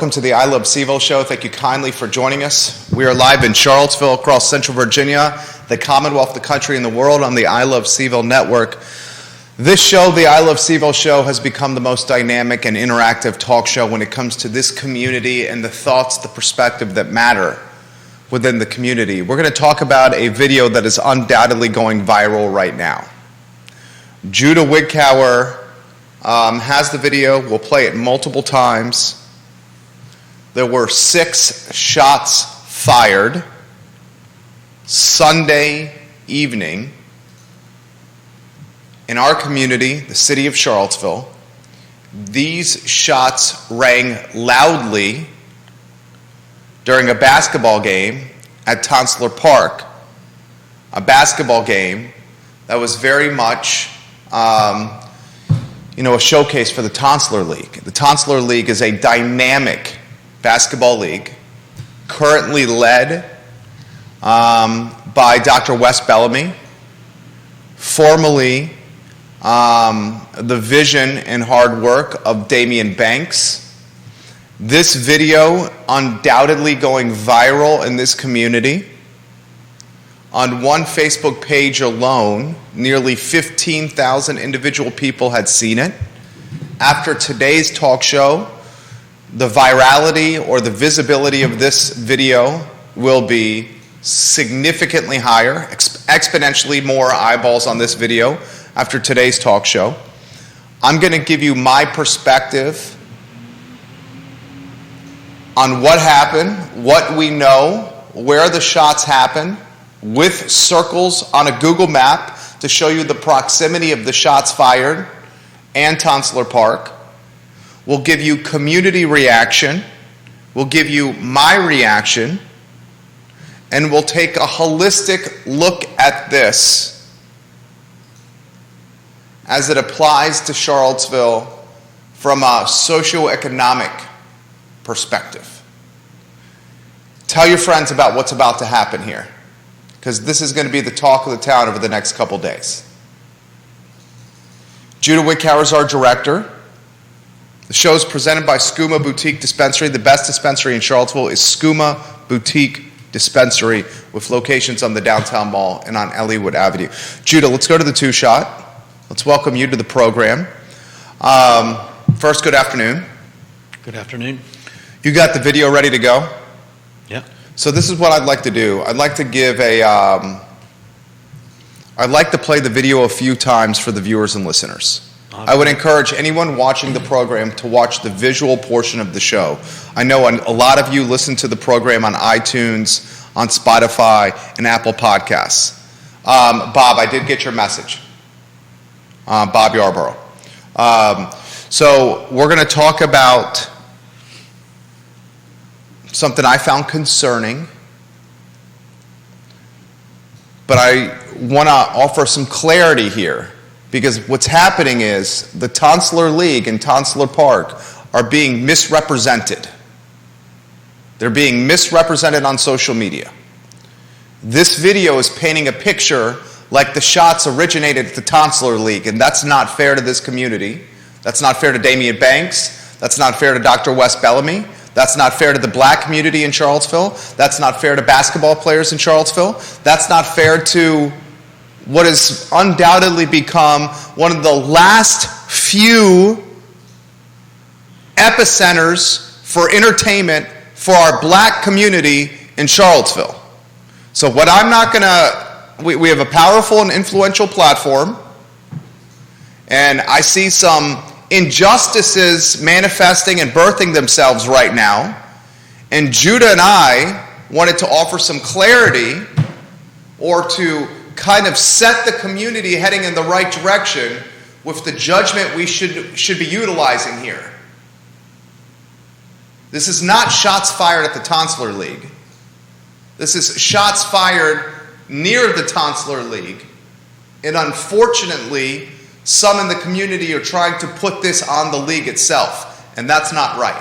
welcome to the I Love CVille Show. Thank you kindly for joining us. We are live in Charlottesville, across Central Virginia, the Commonwealth, the country, and the world on the I Love CVille Network. This show, the I Love CVille Show, has become the most dynamic and interactive talk show when it comes to this community and the thoughts, the perspective that matter within the community. We're going to talk about a video that is undoubtedly going viral right now. Judah Wigkauer has the video. We'll play it multiple times. There were 6 shots fired Sunday evening in our community, the city of Charlottesville. These shots rang loudly during a basketball game at Tonsler Park, a basketball game that was very much a showcase for the Tonsler League. The Tonsler League is a dynamic basketball league currently led by Dr. Wes Bellamy, formerly the vision and hard work of Damian Banks. This video undoubtedly going viral in this community. On one Facebook page alone, nearly 15,000 individual people had seen it. After today's talk show, the virality or the visibility of this video will be significantly higher, exponentially more eyeballs on this video after today's talk show. I'm going to give you my perspective on what happened, what we know, where the shots happened, with circles on a Google map to show you the proximity of the shots fired and Tonsler Park. We'll give you community reaction. We'll give you my reaction. And we'll take a holistic look at this as it applies to Charlottesville from a socioeconomic perspective. Tell your friends about what's about to happen here, because this is going to be the talk of the town over the next couple days. Judah Wigkauer is our director. The show is presented by Skooma Boutique Dispensary. The best dispensary in Charlottesville is Skooma Boutique Dispensary, with locations on the downtown mall and on Elliowood Avenue. Judah, let's go to the two-shot. Let's welcome you to the program. First, good afternoon. Good afternoon. You got the video ready to go? Yeah. So this is what I'd like to do. I'd like to play the video a few times for the viewers and listeners. I would encourage anyone watching the program to watch the visual portion of the show. I know a lot of you listen to the program on iTunes, on Spotify, and Apple Podcasts. Bob, I did get your message. Bob Yarborough. So we're going to talk about something I found concerning, but I want to offer some clarity here, because what's happening is the Tonsler League and Tonsler Park are being misrepresented. They're being misrepresented on social media. This video is painting a picture like the shots originated at the Tonsler League, and that's not fair to this community. That's not fair to Damian Banks. That's not fair to Dr. Wes Bellamy. That's not fair to the black community in Charlottesville. That's not fair to basketball players in Charlottesville. That's not fair to what has undoubtedly become one of the last few epicenters for entertainment for our black community in Charlottesville. So what I'm not going to, we have a powerful and influential platform, and I see some injustices manifesting and birthing themselves right now, and Judah and I wanted to offer some clarity, or to kind of set the community heading in the right direction with the judgment we should be utilizing here. This is not shots fired at the Tonsler League. This is shots fired near the Tonsler League, and unfortunately some in the community are trying to put this on the league itself, and that's not right.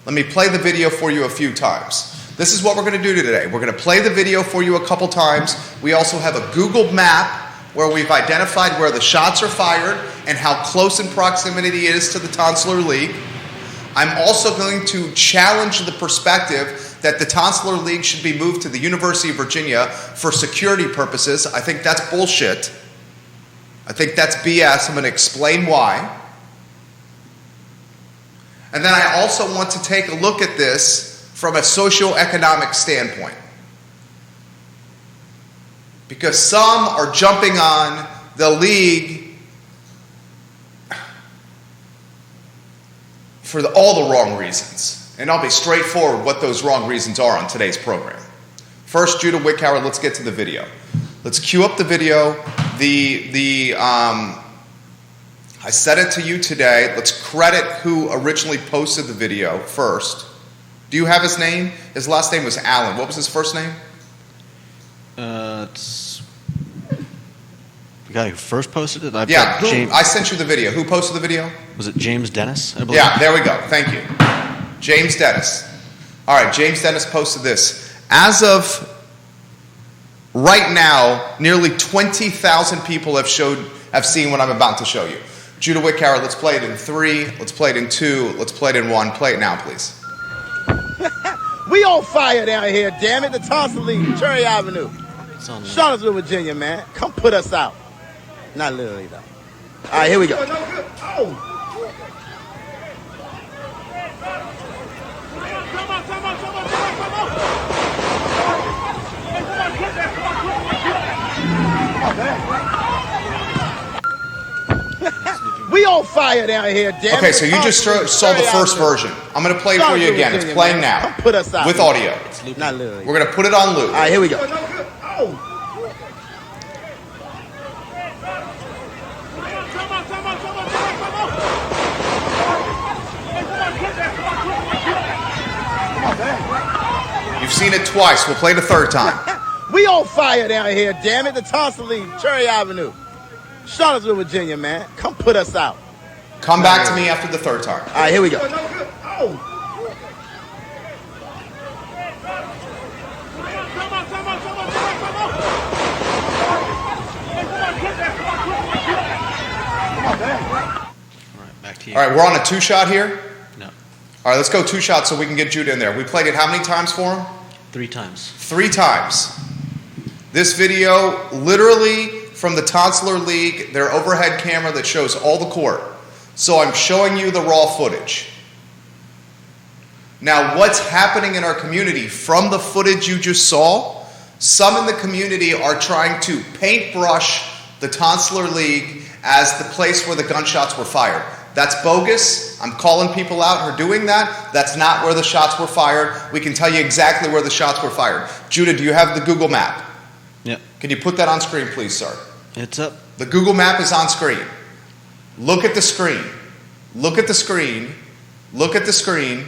Let me play the video for you a few times. This is what we're going to do today. We're going to play the video for you a couple times. We also have a Google map where we've identified where the shots are fired and how close in proximity it is to the Tonsler League. I'm also going to challenge the perspective that the Tonsler League should be moved to the University of Virginia for security purposes. I think that's bullshit. I think that's BS. I'm going to explain why. And then I also want to take a look at this from a socioeconomic standpoint. Because some are jumping on the league for all the wrong reasons. And I'll be straightforward what those wrong reasons are on today's program. First, Judah Wickhauer, let's get to the video. Let's cue up the video. I said it to you today. Let's credit who originally posted the video first. Do you have his name? His last name was Allen. What was his first name? It's the guy who first posted it. I sent you the video. Who posted the video? Was it James Dennis? I believe. Yeah, there we go. Thank you. James Dennis. All right, James Dennis posted this. As of right now, nearly 20,000 people have seen what I'm about to show you. Judah Wickhauer, let's play it in 3, let's play it in 2, let's play it in 1. Play it now, please. We on fire down here, damn it. The Tonsler League, Cherry Avenue. Charlottesville, Virginia, man. Come put us out. Not literally, though. All right, here we go. Oh. We on fire down here, damn it. Okay, so you just saw the first version. I'm going to play it for you again. It's playing now. Come put us out. With audio. Not literally. We're going to put it on loop. All right, here we go. You've seen it twice. We'll play it a third time. We on fire down here, damn it. The Tonsler League, Cherry Avenue. Charlottesville, Virginia, man. Come put us out. Come back to me after the third time. All right, here we go. Back to you. All right, we're on a 2-shot here. No. All right, let's go 2 shots so we can get Judah in there. We played it how many times for him? 3 times. 3 times. This video, literally from the Tonsler League, their overhead camera that shows all the court. So I'm showing you the raw footage. Now, what's happening in our community from the footage you just saw, some in the community are trying to paintbrush the Tonsler League as the place where the gunshots were fired. That's bogus. I'm calling people out who are doing that. That's not where the shots were fired. We can tell you exactly where the shots were fired. Judah, do you have the Google map? Yep. Can you put that on screen, please, sir? It's up. The Google map is on screen. Look at the screen. Look at the screen. Look at the screen.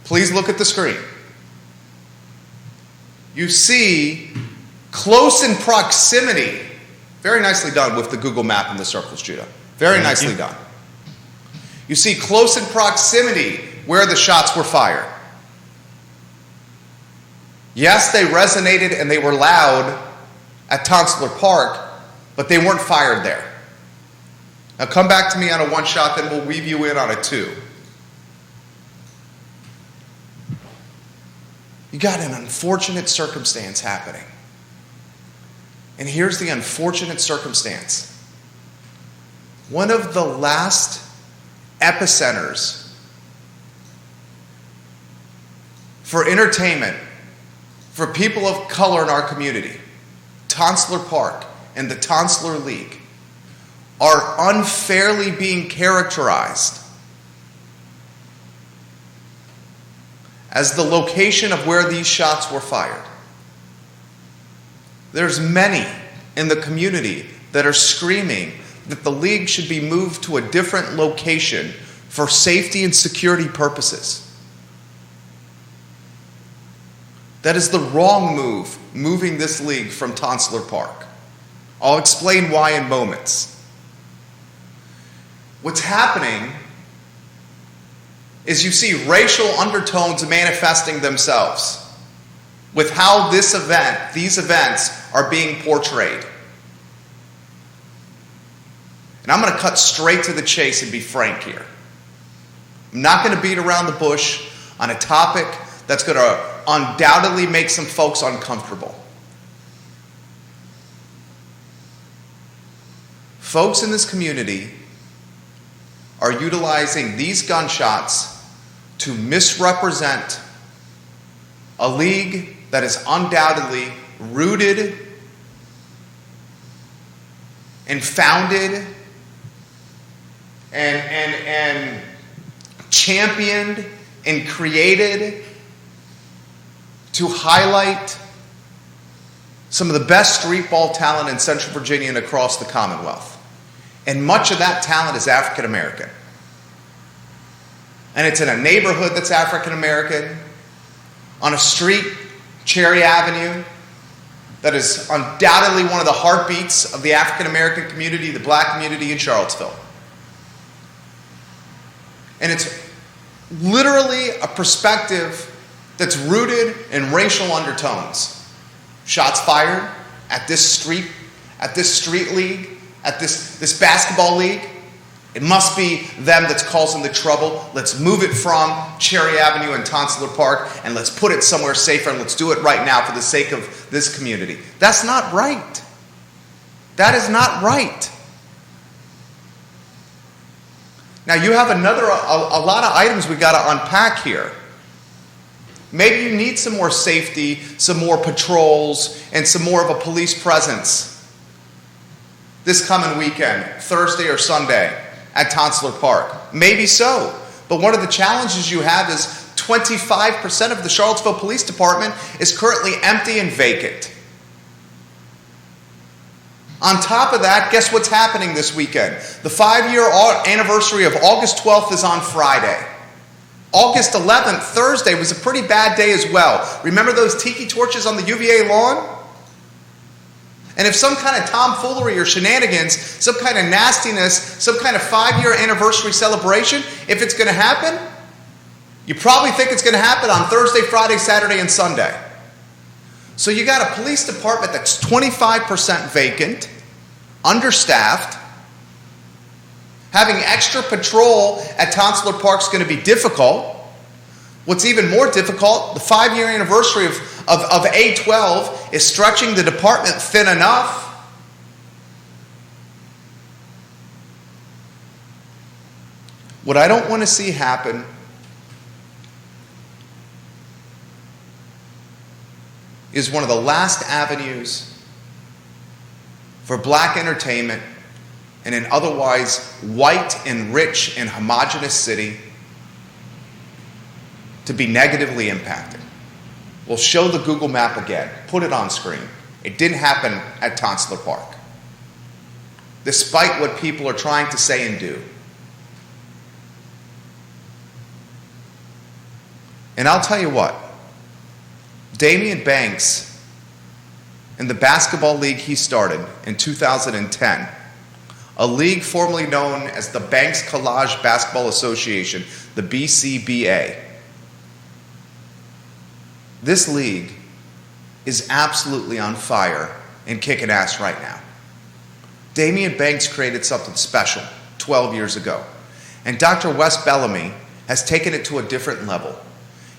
Please look at the screen. You see close in proximity. Very nicely done with the Google map and the circles, Judah. Very nicely done. You see close in proximity where the shots were fired. Yes, they resonated and they were loud at Tonsler Park, but they weren't fired there. Now come back to me on a 1 shot, then we'll weave you in on a 2. You got an unfortunate circumstance happening. And here's the unfortunate circumstance. One of the last epicenters for entertainment for people of color in our community, Tonsler Park and the Tonsler League, are unfairly being characterized as the location of where these shots were fired. There's many in the community that are screaming that the league should be moved to a different location for safety and security purposes. That is the wrong move, moving this league from Tonsler Park. I'll explain why in moments. What's happening is you see racial undertones manifesting themselves with how these events are being portrayed. And I'm going to cut straight to the chase and be frank here. I'm not going to beat around the bush on a topic that's going to undoubtedly make some folks uncomfortable. Folks in this community are utilizing these gunshots to misrepresent a league that is undoubtedly rooted and founded and championed and created to highlight some of the best street ball talent in Central Virginia and across the Commonwealth. And much of that talent is African American. And it's in a neighborhood that's African American, on a street, Cherry Avenue, that is undoubtedly one of the heartbeats of the African American community, the black community in Charlottesville. And it's literally a perspective that's rooted in racial undertones. Shots fired at this street league, at this basketball league. It must be them that's causing the trouble. Let's move it from Cherry Avenue and Tonsler Park, and let's put it somewhere safer, and let's do it right now for the sake of this community. That's not right. That is not right. Now you have a lot of items we got to unpack here. Maybe you need some more safety, some more patrols, and some more of a police presence this coming weekend, Thursday or Sunday, at Tonsler Park. Maybe so. But one of the challenges you have is 25% of the Charlottesville Police Department is currently empty and vacant. On top of that, guess what's happening this weekend? The 5-year anniversary of August 12th is on Friday. August 11th, Thursday, was a pretty bad day as well. Remember those tiki torches on the UVA lawn? And if some kind of tomfoolery or shenanigans, some kind of nastiness, some kind of 5-year anniversary celebration, if it's going to happen, you probably think it's going to happen on Thursday, Friday, Saturday, and Sunday. So you got a police department that's 25% vacant, understaffed. Having extra patrol at Tonsler Park is going to be difficult. What's even more difficult, the 5-year anniversary of A12 is stretching the department thin enough. What I don't want to see happen is one of the last avenues for black entertainment in an otherwise white and rich and homogeneous city to be negatively impacted. We'll show the Google map again. Put it on screen. It didn't happen at Tonsler Park, despite what people are trying to say and do. And I'll tell you what, Damian Banks, in the basketball league he started in 2010, a league formerly known as the Banks Collage Basketball Association, the BCBA. This league is absolutely on fire and kicking ass right now. Damian Banks created something special 12 years ago. And Dr. Wes Bellamy has taken it to a different level.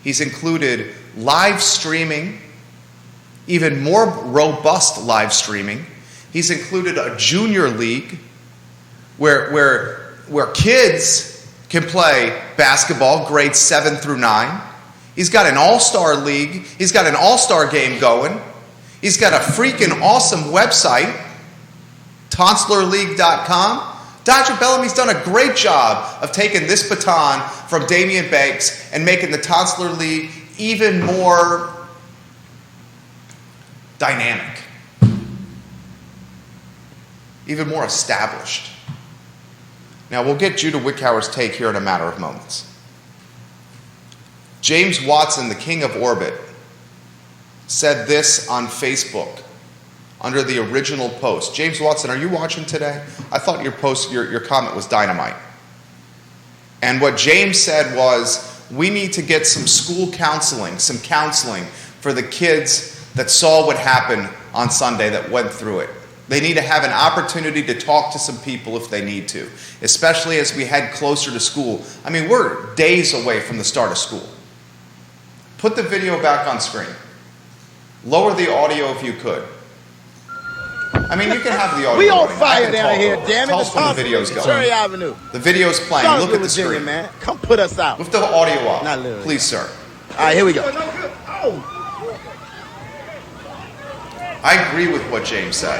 He's included live streaming, even more robust live streaming. He's included a junior league where kids can play basketball, grades 7 through 9. He's got an all-star league. He's got an all-star game going. He's got a freaking awesome website, tonslerleague.com. Dr. Bellamy's done a great job of taking this baton from Damian Banks and making the Tonsler League even more dynamic, even more established. Now, we'll get Judah Wickhauer's take here in a matter of moments. James Watson, the king of orbit, said this on Facebook under the original post. James Watson, are you watching today? I thought your post, your comment was dynamite. And what James said was, we need to get some school counseling, some counseling for the kids that saw what happened on Sunday, that went through it. They need to have an opportunity to talk to some people if they need to, especially as we head closer to school. I mean, we're days away from the start of school. Put the video back on screen. Lower the audio if you could. I mean, you can have the audio. We on running. fire down here, damn it. Tell us when the video's going. Cherry Avenue. The video's playing. Look at the Virginia, screen. man. Come put us out. With the audio up. Not literally. Please, sir. All right, here we go. I agree with what James said.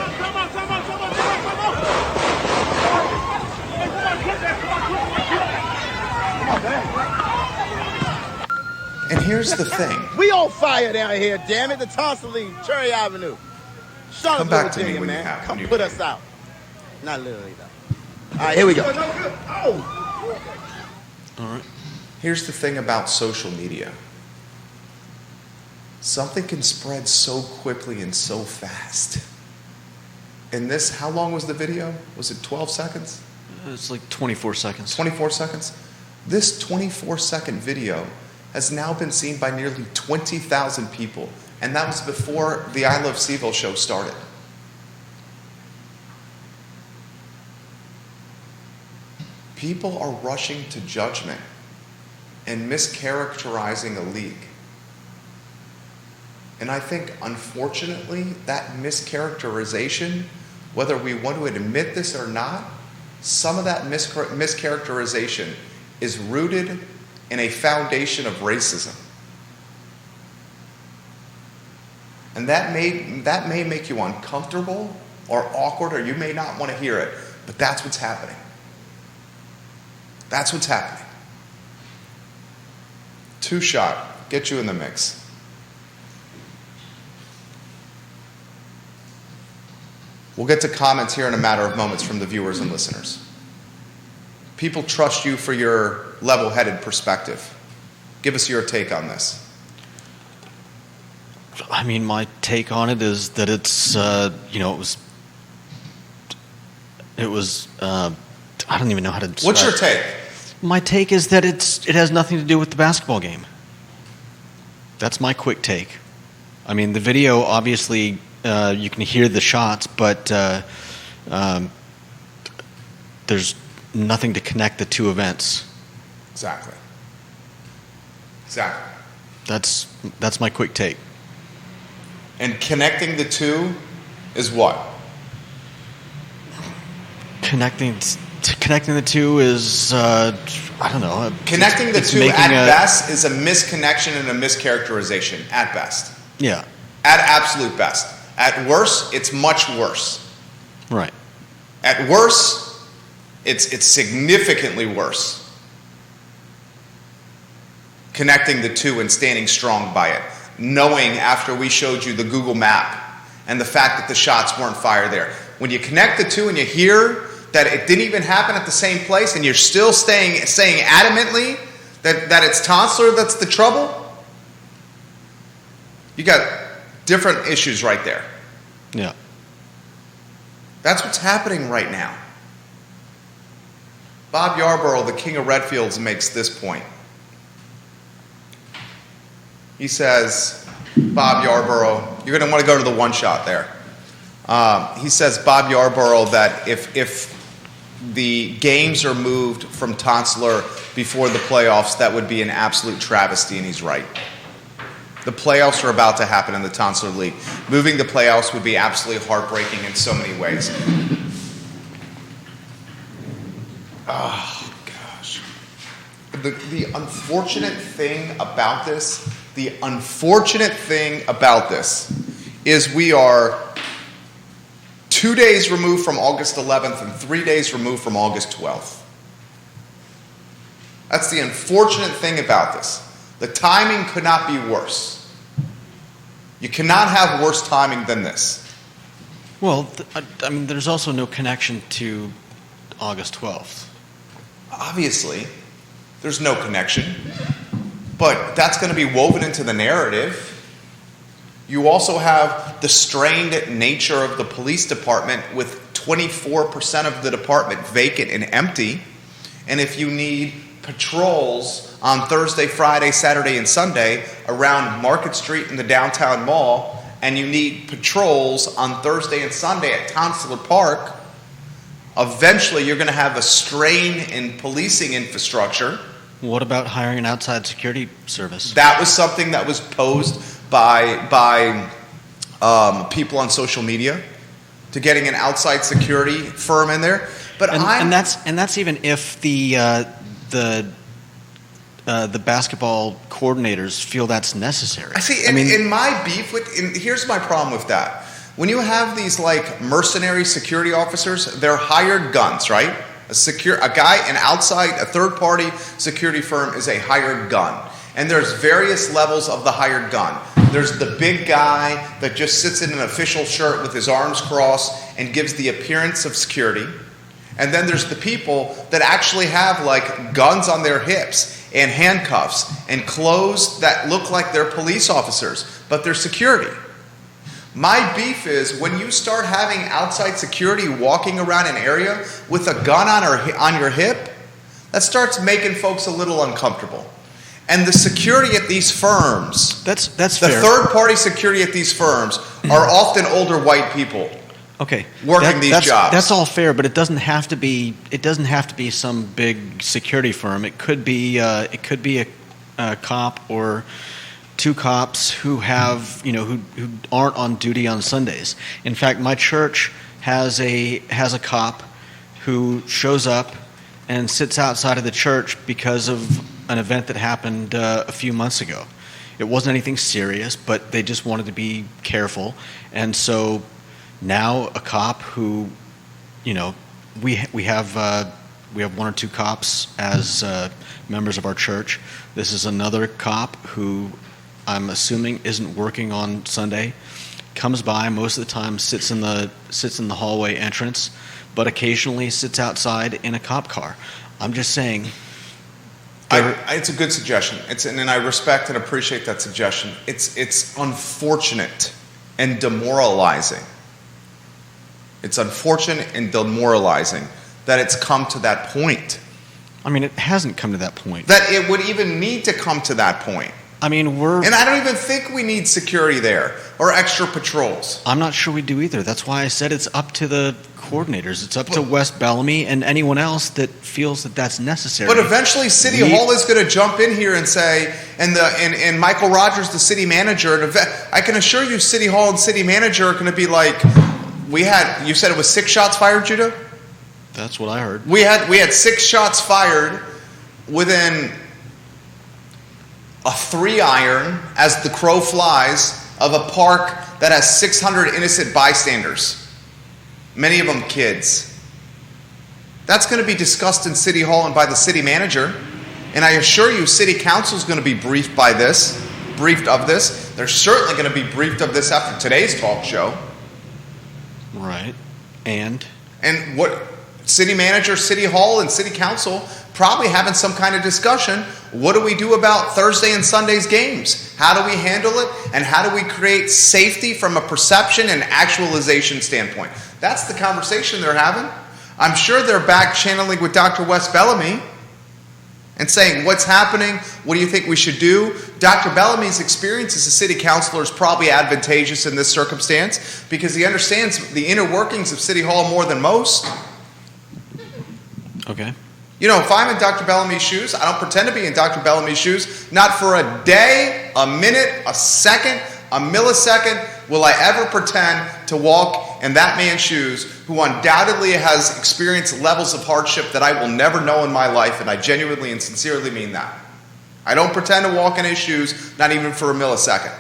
And here's the thing. We on fire down here, damn it. The Tonsler, Cherry Avenue. Come back to me Virginia, when you man. have. Come when you put can. us out. Not literally, though. All right, here we go. All right. Here's the thing about social media. Something can spread so quickly and so fast. And this, how long was the video? Was it 12 seconds? It's like 24 seconds. 24 seconds? This 24-second video has now been seen by nearly 20,000 people. And that was before the I Love CVille show started. People are rushing to judgment and mischaracterizing a league. And I think, unfortunately, that mischaracterization, whether we want to admit this or not, some of that mischaracterization is rooted in a foundation of racism. And that may make you uncomfortable or awkward, or you may not want to hear it, but that's what's happening. That's what's happening. Two shot, get you in the mix. We'll get to comments here in a matter of moments from the viewers and listeners. People trust you for your level-headed perspective. Give us your take on this. I mean, my take on it is that it's, I don't even know how to describe. What's your take? My take is that it has nothing to do with the basketball game. That's my quick take. I mean, the video, obviously, you can hear the shots, but there's nothing to connect the two events. Exactly. That's my quick take. And connecting the two is what? Connecting the two is, I don't know. Connecting the it's two making at best is a misconnection and a mischaracterization, at best. Yeah. At absolute best. At worst, it's much worse. Right. At worst, it's significantly worse. Connecting the two and standing strong by it. Knowing after we showed you the Google map and the fact that the shots weren't fired there. When you connect the two and you hear that it didn't even happen at the same place and you're still saying adamantly that it's Tonsler that's the trouble, you got different issues right there. Yeah. That's what's happening right now. Bob Yarborough, the king of Redfields, makes this point. He says, Bob Yarborough, you're going to want to go to the one shot there. He says, Bob Yarborough, that if the games are moved from Tonsler before the playoffs, that would be an absolute travesty, and he's right. The playoffs are about to happen in the Tonsler League. Moving the playoffs would be absolutely heartbreaking in so many ways. Oh, gosh. The unfortunate thing about this is we are 2 days removed from August 11th and 3 days removed from August 12th. That's the unfortunate thing about this. The timing could not be worse. You cannot have worse timing than this. Well, I mean, there's also no connection to August 12th. Obviously, there's no connection. But that's going to be woven into the narrative. You also have the strained nature of the police department with 24% of the department vacant and empty. And if you need patrols on Thursday, Friday, Saturday, and Sunday around Market Street and the downtown mall and you need patrols on Thursday and Sunday at Tonsler Park, eventually you're going to have a strain in policing infrastructure. What about hiring an outside security service? That was something that was posed by people on social media, to getting an outside security firm in there. But and that's even if the basketball coordinators feel that's necessary. In my beef here's my problem with that. When you have these like mercenary security officers, they're hired guns, right? A third party security firm is a hired gun. And there's various levels of the hired gun. There's the big guy that just sits in an official shirt with his arms crossed and gives the appearance of security. And then there's the people that actually have like guns on their hips and handcuffs and clothes that look like they're police officers, but they're security. My beef is when you start having outside security walking around an area with a gun on your hip, that starts making folks a little uncomfortable. And the security at these firms, that's the fair. third-party security at these firms are often older white people. Okay, working these jobs. That's all fair, but it doesn't have to be. It doesn't have to be some big security firm. It could be. It could be a cop or two cops who have who aren't on duty on Sundays. In fact, my church has a cop who shows up and sits outside of the church because of an event that happened a few months ago. It wasn't anything serious, but they just wanted to be careful, and so now a cop who, we have one or two cops as members of our church. This is another cop who I'm assuming isn't working on Sunday. Comes by most of the time, sits in the hallway entrance, but occasionally sits outside in a cop car. I'm just saying. It's a good suggestion. And I respect and appreciate that suggestion. It's unfortunate and demoralizing. It's unfortunate and demoralizing that it's come to that point. I mean, it hasn't come to that point. That it would even need to come to that point. I mean, And I don't even think we need security there or extra patrols. I'm not sure we do either. That's why I said it's up to the coordinators. It's up to West Bellamy and anyone else that feels that that's necessary. But eventually City Hall is going to jump in here and say, and Michael Rogers, the city manager, and I can assure you City Hall and city manager are going to be like, you said it was 6 shots fired, Judah? That's what I heard. We had 6 shots fired within a 3-iron, as the crow flies, of a park that has 600 innocent bystanders, many of them kids. That's going to be discussed in City Hall and by the city manager. And I assure you, City Council is going to be briefed of this. They're certainly going to be briefed of this after today's talk show. Right. And what city manager, City Hall, and City Council probably having some kind of discussion. What do we do about Thursday and Sunday's games? How do we handle it? And how do we create safety from a perception and actualization standpoint? That's the conversation they're having. I'm sure they're back channeling with Dr. West Bellamy and saying, what's happening? What do you think we should do? Dr. Bellamy's experience as a city councilor is probably advantageous in this circumstance because he understands the inner workings of City Hall more than most. Okay. If I'm in Dr. Bellamy's shoes, I don't pretend to be in Dr. Bellamy's shoes. Not for a day, a minute, a second, a millisecond will I ever pretend to walk in that man's shoes who undoubtedly has experienced levels of hardship that I will never know in my life, and I genuinely and sincerely mean that. I don't pretend to walk in his shoes, not even for a millisecond.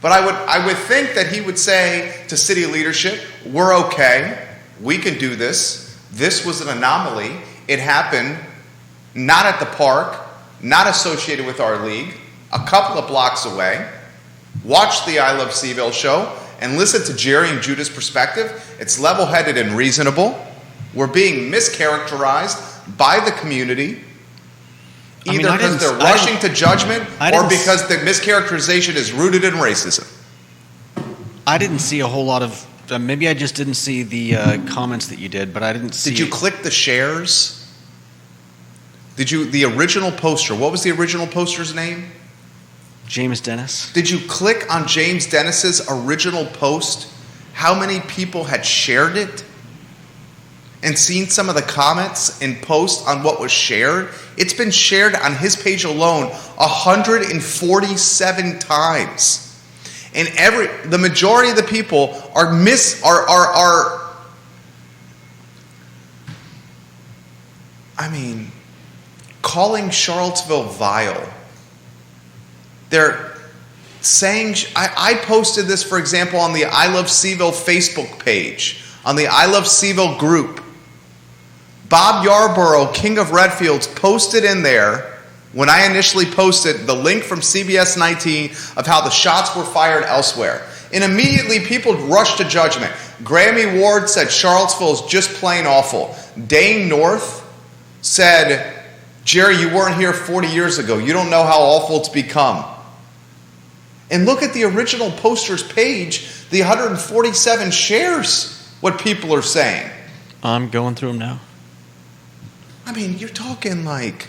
But I would think that he would say to city leadership, we're okay, we can do this. This was an anomaly. It happened not at the park, not associated with our league, a couple of blocks away. Watch the I Love CVille show and listen to Jerry and Judah's perspective. It's level-headed and reasonable. We're being mischaracterized by the community, either because they're rushing to judgment or because the mischaracterization is rooted in racism. I didn't see a whole lot of... maybe I just didn't see the comments that you did, but I didn't see... Did you click the shares? The original poster, what was the original poster's name? James Dennis. Did you click on James Dennis's original post? How many people had shared it? And seen some of the comments and posts on what was shared? It's been shared on his page alone 147 times. And the majority of the people are calling Charlottesville vile. They're saying, I posted this, for example, on the I Love CVille Facebook page, on the I Love CVille group. Bob Yarborough, King of Redfields, posted in there, when I initially posted the link from CBS 19 of how the shots were fired elsewhere. And immediately people rushed to judgment. Grammy Ward said Charlottesville is just plain awful. Dane North said, Jerry, you weren't here 40 years ago. You don't know how awful it's become. And look at the original poster's page, the 147 shares, what people are saying. I'm going through them now. I mean, you're talking like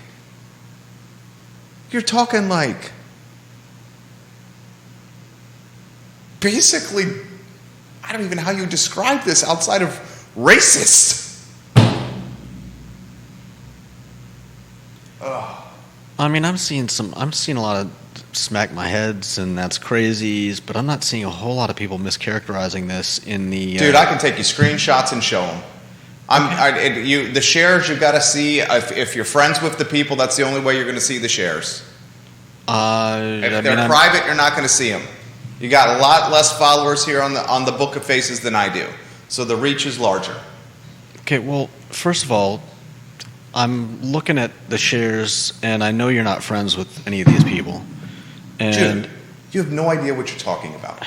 basically, I don't even know how you describe this outside of racist. I mean, I'm seeing a lot of smack my heads and that's crazies, but I'm not seeing a whole lot of people mischaracterizing this in the. Dude, I can take you screenshots and show them. The shares you've got to see. If you're friends with the people, that's the only way you're going to see the shares. If they're private, you're not going to see them. You got a lot less followers here on the Book of Faces than I do, so the reach is larger. Okay, well, first of all, I'm looking at the shares, and I know you're not friends with any of these people. And dude, you have no idea what you're talking about.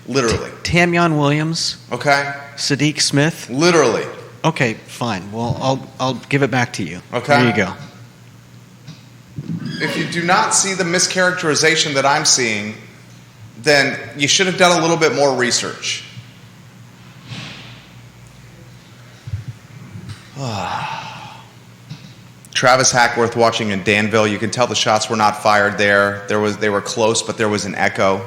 Literally. Tamyon Williams. Okay. Sadiq Smith. Literally. Okay, fine. Well, I'll give it back to you. Okay. There you go. If you do not see the mischaracterization that I'm seeing, then you should have done a little bit more research. Travis Hackworth watching in Danville. You can tell the shots were not fired there. They were close, but there was an echo.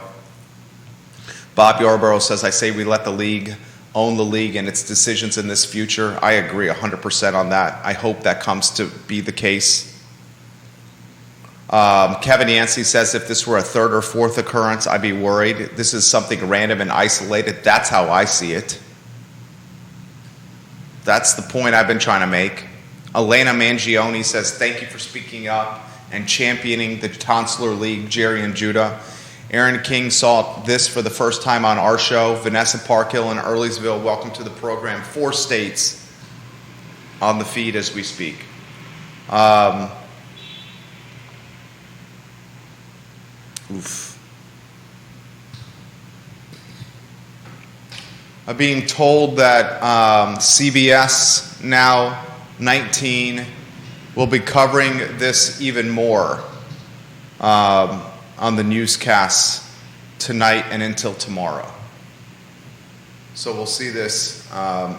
Bob Yarborough says, I say we let the league own the league and its decisions in this future. I agree 100% on that. I hope that comes to be the case. Kevin Yancey says, if this were a third or fourth occurrence, I'd be worried. This is something random and isolated. That's how I see it. That's the point I've been trying to make. Elena Mangione says, thank you for speaking up and championing the Tonsler League, Jerry and Judah. Aaron King saw this for the first time on our show. Vanessa Parkhill in Earlysville, welcome to the program. 4 states on the feed as we speak. I'm being told that CBS Now 19 will be covering this even more on the newscasts tonight and until tomorrow. So we'll see this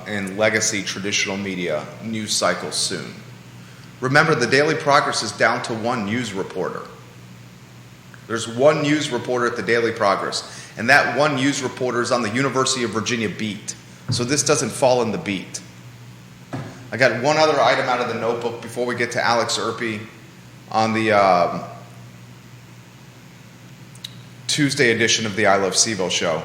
in legacy traditional media news cycles soon. Remember, the Daily Progress is down to 1 news reporter. There's 1 news reporter at the Daily Progress, and that 1 news reporter is on the University of Virginia beat. So this doesn't fall in the beat. I got one other item out of the notebook before we get to Alex Urpí on the Tuesday edition of the I Love CVille Show.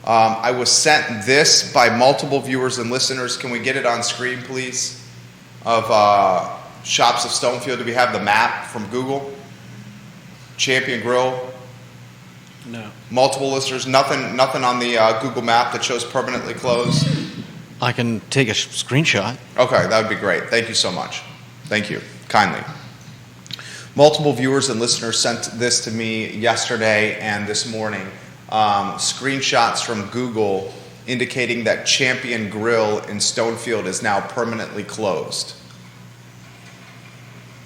I was sent this by multiple viewers and listeners. Can we get it on screen, please? Of Shops of Stonefield. Do we have the map from Google? Champion Grill. No. Multiple listeners. Nothing on the Google map that shows permanently closed. I can take a screenshot. Okay, that would be great. Thank you so much. Thank you. Kindly. Multiple viewers and listeners sent this to me yesterday and this morning. Screenshots from Google indicating that Champion Grill in Stonefield is now permanently closed.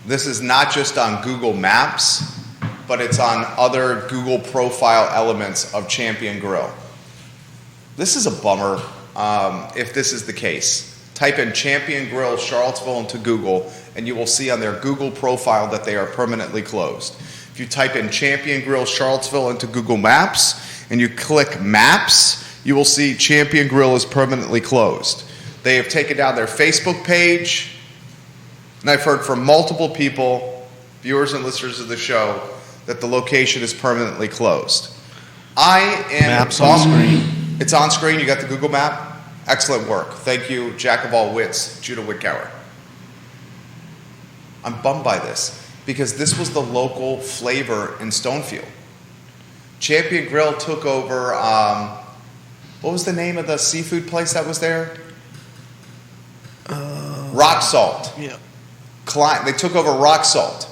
This is not just on Google Maps, but it's on other Google profile elements of Champion Grill. This is a bummer if this is the case. Type in Champion Grill Charlottesville into Google, and you will see on their Google profile that they are permanently closed. If you type in Champion Grill Charlottesville into Google Maps and you click Maps, you will see Champion Grill is permanently closed. They have taken down their Facebook page, and I've heard from multiple people, viewers and listeners of the show, that the location is permanently closed. Maps on screen. It's on screen. You got the Google map? Excellent work. Thank you, Jack of all wits, Judah Whitcower. I'm bummed by this because this was the local flavor in Stonefield. Champion Grill took over, what was the name of the seafood place that was there? Rock Salt. Yeah. They took over Rock Salt.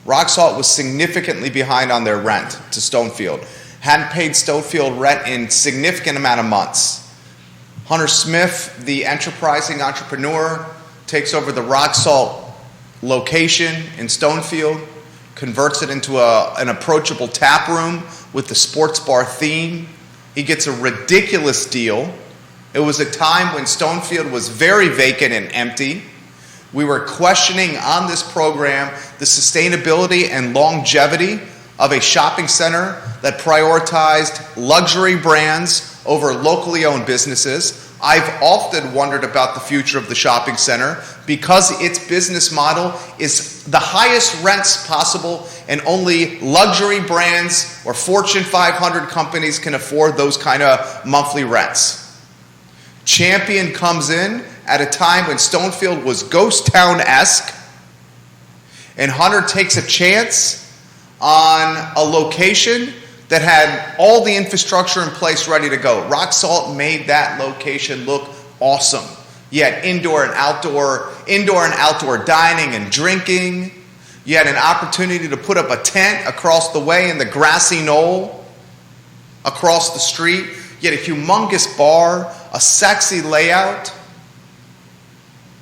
Rock Salt was significantly behind on their rent to Stonefield. Hadn't paid Stonefield rent in significant amount of months. Hunter Smith, the enterprising entrepreneur, takes over the Rock Salt location in Stonefield, converts it into an approachable tap room with the sports bar theme. He gets a ridiculous deal. It was a time when Stonefield was very vacant and empty. We were questioning on this program the sustainability and longevity of a shopping center that prioritized luxury brands over locally owned businesses. I've often wondered about the future of the shopping center because its business model is the highest rents possible and only luxury brands or Fortune 500 companies can afford those kind of monthly rents. Champion comes in at a time when Stonefield was ghost town-esque, and Hunter takes a chance on a location that had all the infrastructure in place ready to go. Rock Salt made that location look awesome. You had indoor and outdoor dining and drinking. You had an opportunity to put up a tent across the way in the grassy knoll across the street. You had a humongous bar, a sexy layout.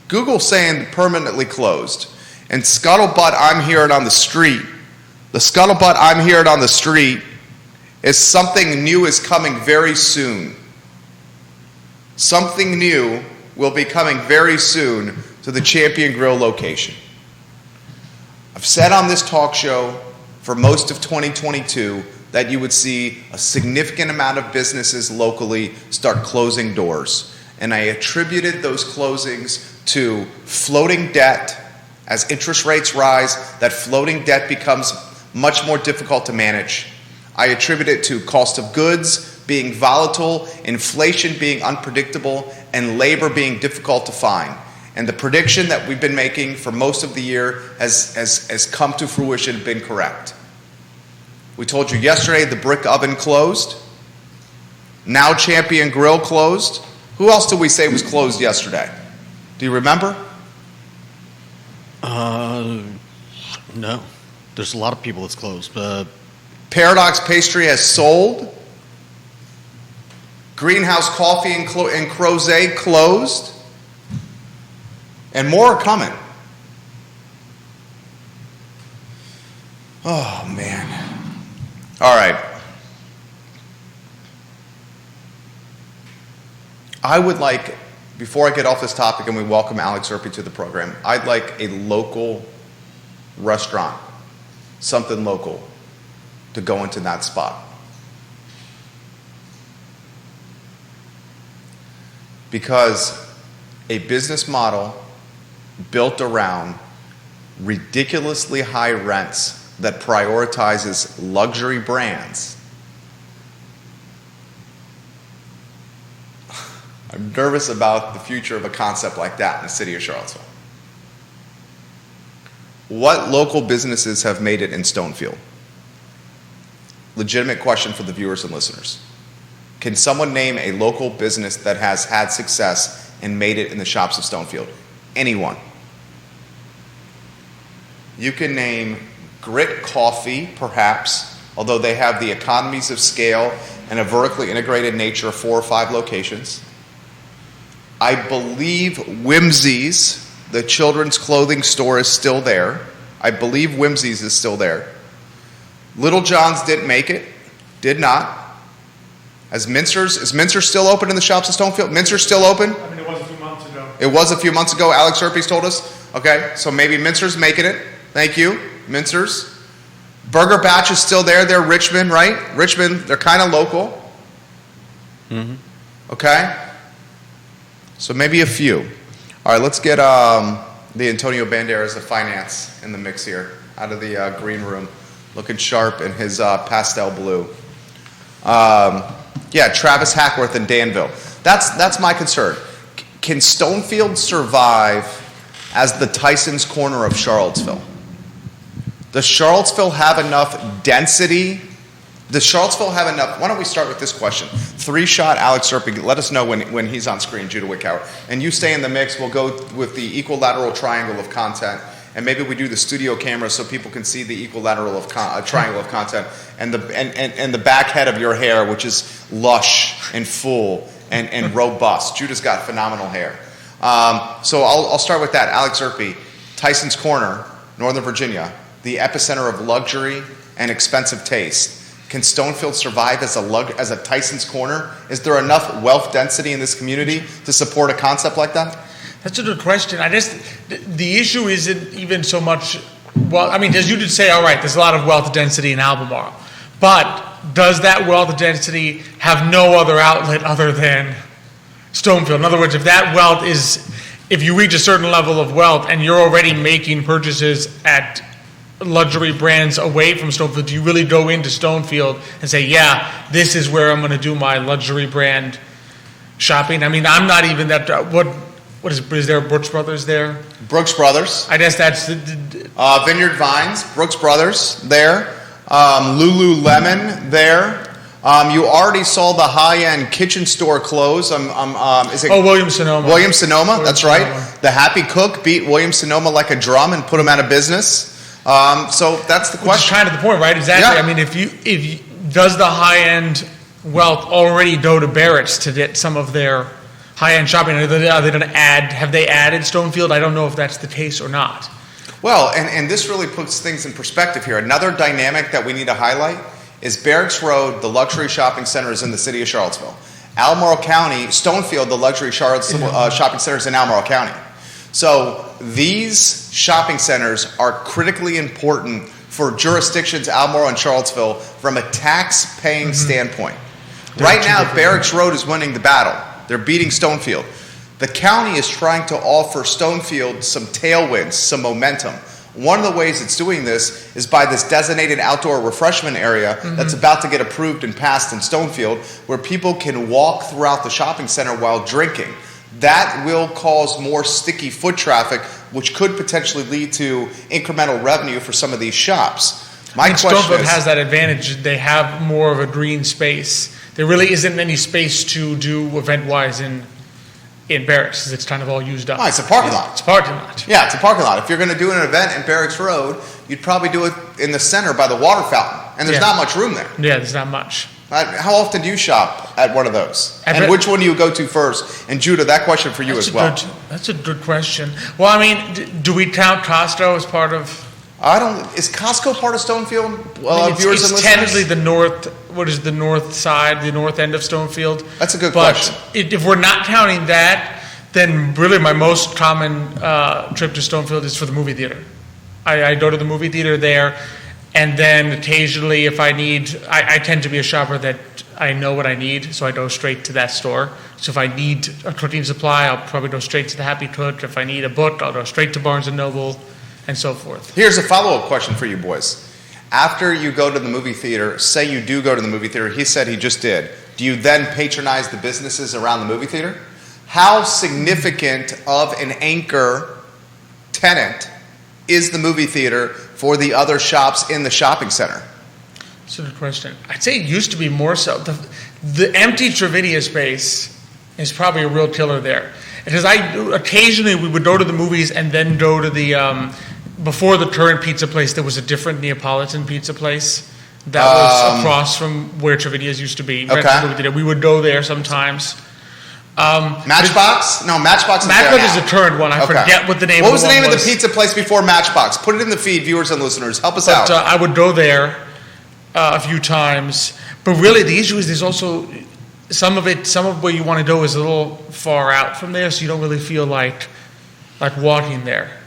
Google saying permanently closed. And scuttlebutt I'm hearing on the street. The scuttlebutt I'm hearing on the street is something new is coming very soon. Something new will be coming very soon to the Champion Grill location. I've said on this talk show for most of 2022 that you would see a significant amount of businesses locally start closing doors. And I attributed those closings to floating debt. As interest rates rise, that floating debt becomes much more difficult to manage. I attribute it to cost of goods being volatile, inflation being unpredictable, and labor being difficult to find. And the prediction that we've been making for most of the year has come to fruition and been correct. We told you yesterday the brick oven closed. Now Champion Grill closed. Who else did we say was closed yesterday? Do you remember? No. There's a lot of people that's closed. Paradox Pastry has sold. Greenhouse Coffee and Crozet closed. And more are coming. Oh, man. All right. I would like, before I get off this topic and we welcome Alex Urpí to the program, I'd like a local restaurant, something local, to go into that spot. Because a business model built around ridiculously high rents that prioritizes luxury brands, I'm nervous about the future of a concept like that in the city of Charlottesville. What local businesses have made it in Stonefield? Legitimate question for the viewers and listeners. Can someone name a local business that has had success and made it in the shops of Stonefield? Anyone. You can name Grit Coffee, perhaps, although they have the economies of scale and a vertically integrated nature of 4 or 5 locations. I believe Whimsy's, the children's clothing store, is still there. I believe Whimsy's is still there. Little John's didn't make it. Did not. Is Mincer's still open in the shops of Stonefield? Mincer's still open? I mean, it was a few months ago. It was a few months ago. Alex Urpí's told us. Okay, so maybe Mincer's making it. Thank you, Mincer's. Burger Batch is still there. They're Richmond, right? Richmond, they're kind of local. Mm-hmm. Okay? So maybe a few. All right, let's get the Antonio Banderas of finance in the mix here, out of the green room, looking sharp in his pastel blue. Travis Hackworth in Danville. That's my concern. Can Stonefield survive as the Tyson's Corner of Charlottesville? Does Charlottesville have enough density? Does Charlottesville have enough? Why don't we start with this question? 3-shot Alex Urpí. Let us know when he's on screen, Judah Wickhauer. And you stay in the mix. We'll go with the equilateral triangle of content. And maybe we do the studio camera so people can see the equilateral of triangle of content. And the back head of your hair, which is lush and full and robust. Judah's got phenomenal hair. So I'll start with that. Alex Urpí, Tyson's Corner, Northern Virginia, the epicenter of luxury and expensive taste. Can Stonefield survive as a Tyson's Corner? Is there enough wealth density in this community to support a concept like that? That's a good question. The issue isn't even so much, well, I mean, as you did say, all right, there's a lot of wealth density in Albemarle. But does that wealth density have no other outlet other than Stonefield? In other words, if you reach a certain level of wealth and you're already making purchases at luxury brands away from Stonefield, do you really go into Stonefield and say, yeah, this is where I'm going to do my luxury brand shopping? I mean, I'm not even that, what is there Brooks Brothers there? Brooks Brothers. I guess that's Vineyard Vines, Brooks Brothers there. Lululemon there. You already saw the high-end kitchen store close. Williams-Sonoma. Williams-Sonoma, that's right. The Happy Cook beat Williams-Sonoma like a drum and put them out of business. So that's the question. Which is kind of the point, right? Exactly. Yeah. I mean, if does the high-end wealth already go to Barrett's to get some of their high-end shopping? Are they going to have they added Stonefield? I don't know if that's the case or not. Well, and this really puts things in perspective here. Another dynamic that we need to highlight is Barracks Road, the luxury shopping center, is in the city of Charlottesville. Albemarle County, Stonefield, the luxury shopping center, is in Albemarle County. So these shopping centers are critically important for jurisdictions, Albemarle and Charlottesville, from a tax-paying standpoint. Right now, Barracks Road is winning the battle. They're beating Stonefield. The county is trying to offer Stonefield some tailwinds, some momentum. One of the ways it's doing this is by this designated outdoor refreshment area that's about to get approved and passed in Stonefield, where people can walk throughout the shopping center while drinking. That will cause more sticky foot traffic, which could potentially lead to incremental revenue for some of these shops. Stonefield has that advantage. They have more of a green space. There really isn't any space to do event-wise in Barracks, because it's kind of all used up. Oh, it's a parking lot. It's a parking lot. Yeah, it's a parking lot. If you're going to do an event in Barracks Road, you'd probably do it in the center by the water fountain, and there's not much room there. Yeah, there's not much. How often do you shop at one of those? And which one do you go to first? And Judah, that question for you as well. That's a good question. Well, I mean, do we count Costco as part of? Is Costco part of Stonefield? It's technically the north. What is the north side, the north end of Stonefield? That's a good question. If we're not counting that, then really my most common trip to Stonefield is for the movie theater. I go to the movie theater there, and then occasionally if I need, I tend to be a shopper that I know what I need, so I go straight to that store. So if I need a cooking supply, I'll probably go straight to the Happy Cook. If I need a book, I'll go straight to Barnes & Noble, and so forth. Here's a follow-up question for you boys. After you go to the movie theater, say you do go to the movie theater, he said he just did, do you then patronize the businesses around the movie theater? How significant of an anchor tenant is the movie theater for the other shops in the shopping center? That's a good question. I'd say it used to be more so. The empty Trivia space is probably a real killer there. Because occasionally we would go to the movies and then go to the, before the current pizza place, there was a different Neapolitan pizza place that was across from where Trivinia's used to be. Okay. We would go there sometimes. Matchbox? No, Matchbox is there Matchbox now. is the current one. I forget what the name of it was. What was the name of the pizza place before Matchbox? Put it in the feed, viewers and listeners. Help us out. I would go there a few times. But really, the issue is there's also some of where you want to go is a little far out from there, so you don't really feel like walking there.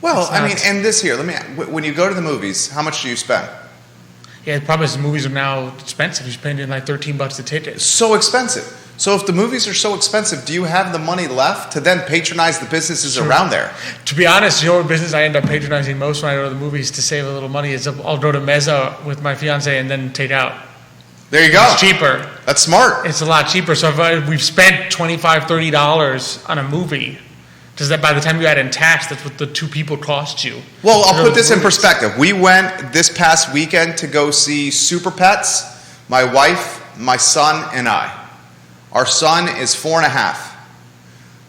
Well, I mean, and this here, when you go to the movies, how much do you spend? Yeah, the problem is the movies are now expensive. You're spending like $13 a ticket. So expensive. So if the movies are so expensive, do you have the money left to then patronize the businesses around there? To be honest, what business I end up patronizing most when I go to the movies to save a little money is I'll go to Mezza with my fiance and then take out. There you go. It's cheaper. That's smart. It's a lot cheaper. So if we've spent $25, $30 on a movie, does that by the time you add in tax, that's what the two people cost you? Well, I'll put this in perspective. We went this past weekend to go see Super Pets, my wife, my son, and I. Our son is 4.5.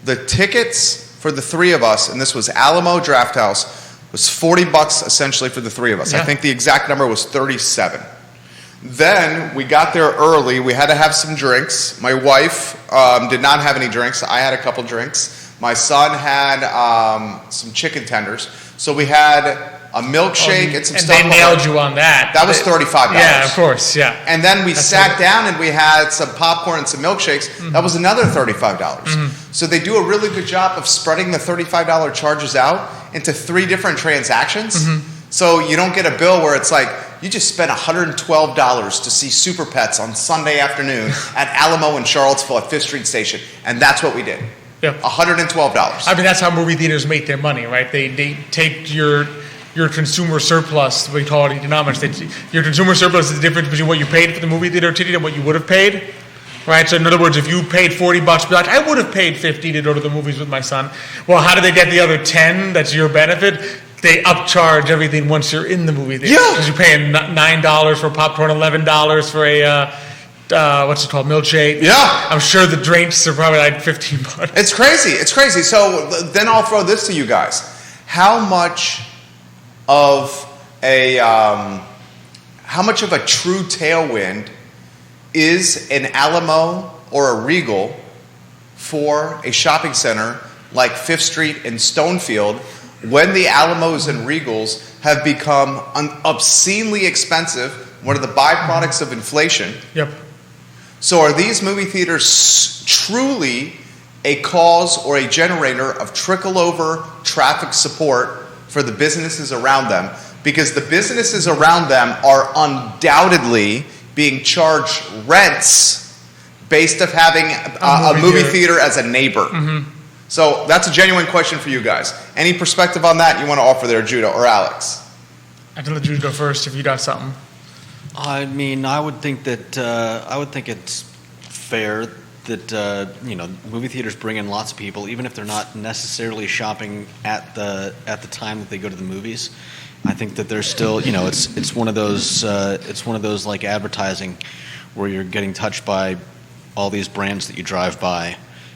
The tickets for the three of us, and this was Alamo Drafthouse, was $40 essentially for the three of us. Yeah. I think the exact number was 37. Then we got there early. We had to have some drinks. My wife did not have any drinks. I had a couple drinks. My son had some chicken tenders. So we had a milkshake and some stuff. And they nailed you on that. That was $35. Yeah, of course, yeah. And then we sat down and we had some popcorn and some milkshakes. Mm-hmm. That was another $35. Mm-hmm. So they do a really good job of spreading the $35 charges out into 3 different transactions. Mm-hmm. So you don't get a bill where it's like, you just spent $112 to see Super Pets on Sunday afternoon at Alamo in Charlottesville at 5th Street Station. And that's what we did. Yep. $112. I mean, that's how movie theaters make their money, right? They take your consumer surplus, we call it economics. Your consumer surplus is the difference between what you paid for the movie theater ticket and what you would have paid, right? So in other words, if you paid $40, be like, I would have paid $50 to go to the movies with my son. Well, how do they get the other $10 that's your benefit? They upcharge everything once you're in the movie theater. Yeah. Because you're paying $9 for popcorn, $11 for a, what's it called, milkshake. Yeah. I'm sure the drinks are probably like $15. It's crazy. So then I'll throw this to you guys. How much of a true tailwind is an Alamo or a Regal for a shopping center like 5th Street and Stonefield when the Alamos and Regals have become obscenely expensive, one of the byproducts of inflation? Yep. So are these movie theaters truly a cause or a generator of trickle-over traffic support for the businesses around them? Because the businesses around them are undoubtedly being charged rents based of having a movie theater as a neighbor. Mm-hmm. So that's a genuine question for you guys. Any perspective on that you want to offer there, Judah or Alex? I can let Judah go first if you got something. I mean, I would think it's fair that movie theaters bring in lots of people, even if they're not necessarily shopping at the time that they go to the movies. I think that there's still, it's one of those like advertising where you're getting touched by all these brands that you drive by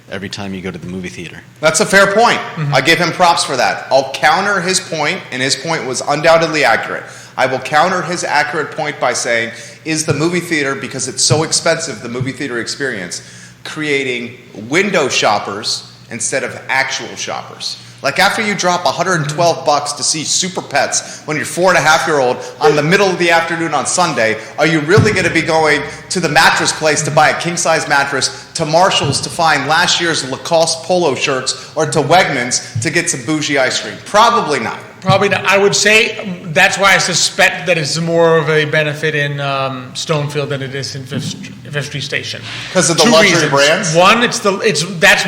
every time you go to the movie theater. That's a fair point. Mm-hmm. I give him props for that. I'll counter his point, and his point was undoubtedly accurate. I will counter his accurate point by saying, is the movie theater, because it's so expensive, the movie theater experience, creating window shoppers instead of actual shoppers? Like after you drop $112 to see Super Pets when you're 4.5-year-old on the middle of the afternoon on Sunday, are you really going to be going to the mattress place to buy a king-size mattress, to Marshall's to find last year's Lacoste polo shirts, or to Wegmans to get some bougie ice cream? Probably not. Probably not. I would say that's why I suspect that it's more of a benefit in Stonefield than it is in Fifth Street Station. Because of the luxury brands? One, that's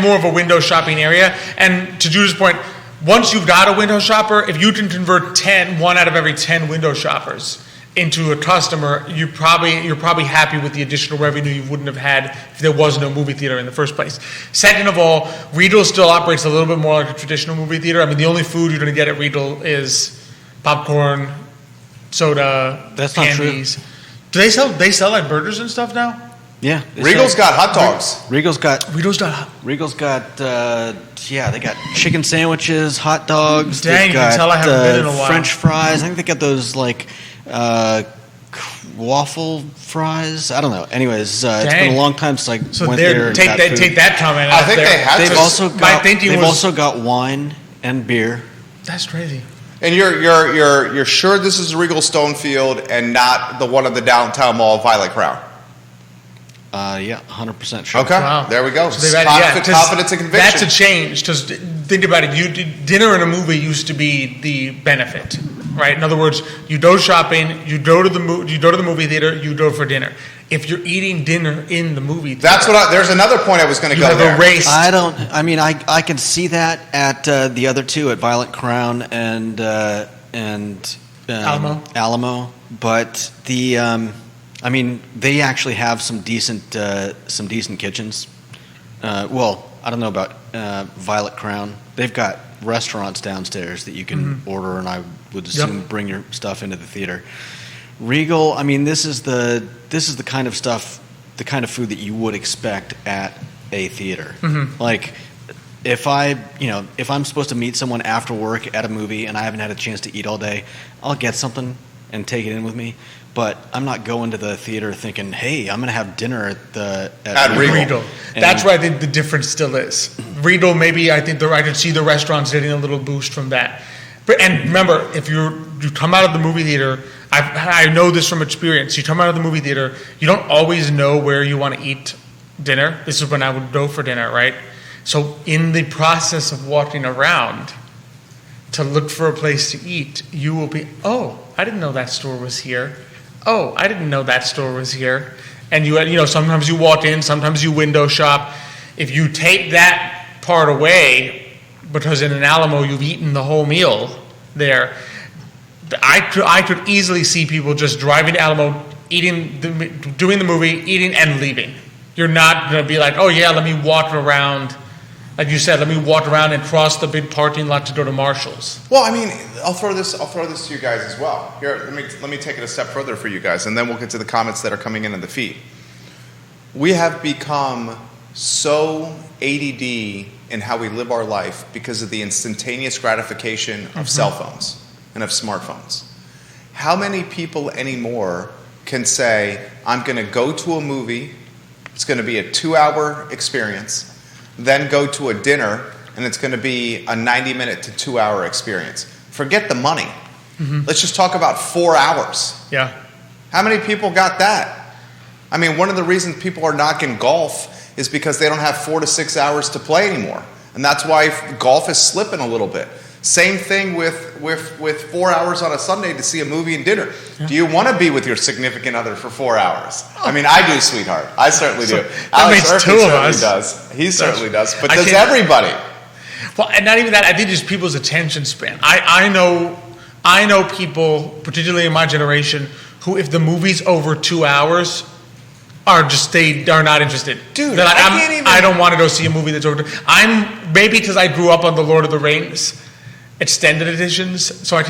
more of a window shopping area. And to Judah's point, once you've got a window shopper, if you can convert 1 out of every 10 window shoppers into a customer, you're probably happy with the additional revenue you wouldn't have had if there was no movie theater in the first place. Second of all, Regal still operates a little bit more like a traditional movie theater. I mean, the only food you're going to get at Regal is popcorn, soda, That's candies. Not true. Do they sell like burgers and stuff now? Yeah. Regal's got hot dogs. Regal's got they got chicken sandwiches, hot dogs. Dang, you can tell I haven't been in a while. French fries. I think they got those like waffle fries. I don't know. Anyways, it's been a long time since I went there and got food. Take that comment I out think there. they have They've also got wine and beer. That's crazy. And you're sure this is Regal Stonefield and not the one at the downtown mall, Violet Crown? Yeah, 100% sure. Okay, Wow. There we go. So they've added, Confidence and conviction. That's a change. Because think about it, dinner and a movie used to be the benefit, right? In other words, you go shopping, you go to the movie theater, you go for dinner. If you're eating dinner in the movie theater, there's another point I was going to go there. I can see that at the other two, at Violet Crown and Alamo, but they actually have some decent kitchens. Well, I don't know about Violet Crown. They've got restaurants downstairs that you can order, and I would assume bring your stuff into the theater. Regal, this is the kind of stuff, the kind of food that you would expect at a theater. Like, if I'm supposed to meet someone after work at a movie and I haven't had a chance to eat all day, I'll get something and take it in with me. But I'm not going to the theater thinking, hey, I'm going to have dinner at Regal. That's where I think the difference still is. Regal, maybe I think I could see the restaurants getting a little boost from that. And remember, if you come out of the movie theater, I know this from experience. You come out of the movie theater, you don't always know where you want to eat dinner. This is when I would go for dinner, right? So in the process of walking around to look for a place to eat, you will be, oh, I didn't know that store was here. Oh, I didn't know that store was here. And sometimes you walk in, sometimes you window shop. If you take that part away, because in an Alamo you've eaten the whole meal there, I could easily see people just driving to Alamo, doing the movie, eating and leaving. You're not going to be like, oh yeah, let me walk around. Like you said, let me walk around and cross the big parking lot to go to Marshall's. Well, I'll throw this to you guys as well. Here, let me take it a step further for you guys, and then we'll get to the comments that are coming in the feed. We have become so ADD in how we live our life because of the instantaneous gratification of cell phones and of smartphones. How many people anymore can say, I'm going to go to a movie, it's going to be a 2-hour experience, then go to a dinner, and it's going to be a 90-minute to 2-hour experience. Forget the money. Let's just talk about 4 hours. Yeah. How many people got that? One of the reasons people are knocking golf is because they don't have 4 to 6 hours to play anymore. And that's why golf is slipping a little bit. Same thing with 4 hours on a Sunday to see a movie and dinner. Yeah. Do you want to be with your significant other for 4 hours? I do, sweethart. I certainly do. That makes Urpí two of us. Does. He certainly does. But does everybody? Well, and not even that. I think just people's attention span. I know people, particularly in my generation, who if the movie's over 2 hours, are not interested. Dude, I don't want to go see a movie that's over. Maybe because I grew up on the Lord of the Rings extended editions, so I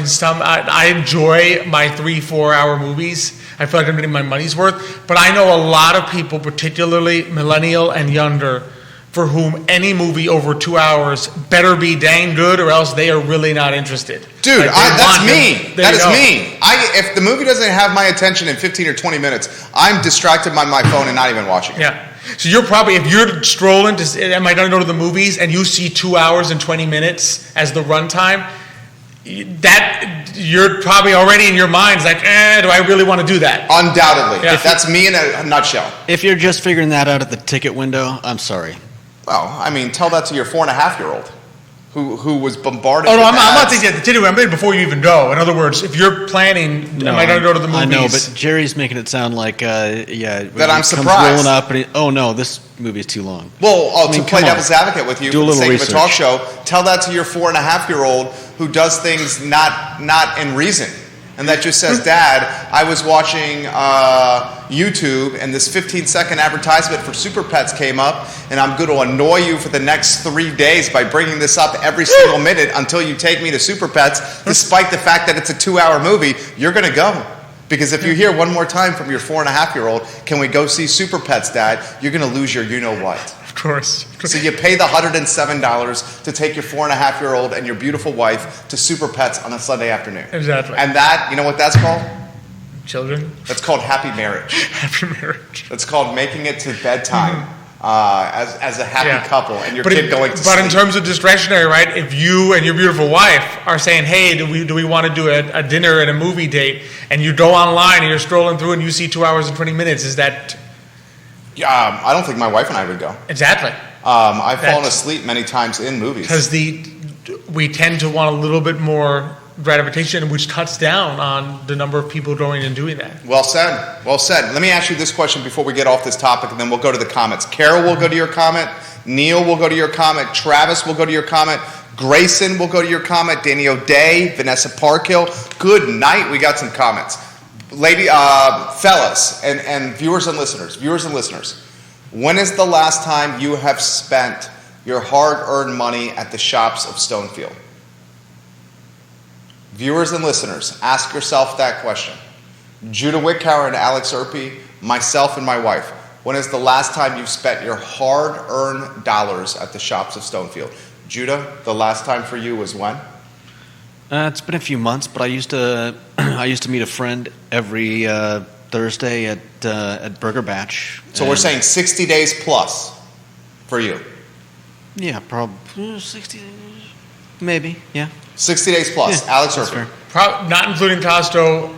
enjoy my 3-4 hour movies. I feel like I'm getting my money's worth. But I know a lot of people, particularly millennial and younger, for whom any movie over 2 hours better be dang good, or else they are really not interested. Dude, that's me. That is me. If the movie doesn't have my attention in 15 or 20 minutes, I'm distracted by my phone and not even watching it. Yeah. So if you're strolling am I going to go to the movies and you see 2 hours and 20 minutes as the runtime, that you're probably already in your mind like, do I really want to do that? Undoubtedly. Yeah. That's me in a nutshell. If you're just figuring that out at the ticket window, I'm sorry. Well, tell that to your 4.5-year-old who was bombarded. Oh no, I'm not thinking at the ticket window. I'm before you even go. In other words, if you're planning, am I going to go to the movies? I know, but Jerry's making it sound like, that I'm surprised. Rolling up and no, this movie's too long. Well, to play devil's advocate with you, for the sake of a talk show, tell that to your 4.5-year-old who does things not in reason. And that just says, Dad, I was watching YouTube and this 15-second advertisement for Super Pets came up, and I'm going to annoy you for the next 3 days by bringing this up every single minute until you take me to Super Pets, despite the fact that it's a 2-hour movie. You're going to go. Because if you hear one more time from your 4.5-year-old, can we go see Super Pets, Dad? You're going to lose your you-know-what. Of course. So you pay the $107 to take your 4.5-year-old and your beautiful wife to Super Pets on a Sunday afternoon. Exactly. And that, you know what that's called? Children. That's called happy marriage. Happy marriage. That's called making it to bedtime as a happy couple and your kid going to sleep. But in terms of discretionary, right, if you and your beautiful wife are saying, hey, do we want to do a dinner and a movie date, and you go online and you're scrolling through and you see 2 hours and 20 minutes, is that... I don't think my wife and I would go. Exactly. I've fallen asleep many times in movies. Because we tend to want a little bit more gratification, which cuts down on the number of people going and doing that. Well said. Well said. Let me ask you this question before we get off this topic, and then we'll go to the comments. Carol will go to your comment. Neil will go to your comment. Travis will go to your comment. Grayson will go to your comment. Danny O'Day, Vanessa Parkhill. Good night. We got some comments. Fellas, and viewers and listeners, when is the last time you have spent your hard-earned money at the shops of Stonefield? Viewers and listeners, ask yourself that question. Judah Wickhauer and Alex Urpí, myself and my wife, when is the last time you've spent your hard-earned dollars at the shops of Stonefield? Judah, the last time for you was when? It's been a few months, but I used to meet a friend every Thursday at Burger Batch. So we're saying 60 days plus for you. Yeah, probably 60 days, maybe. Yeah. 60 days plus. Yeah, Alex that's Urpí. fair. Not including Costco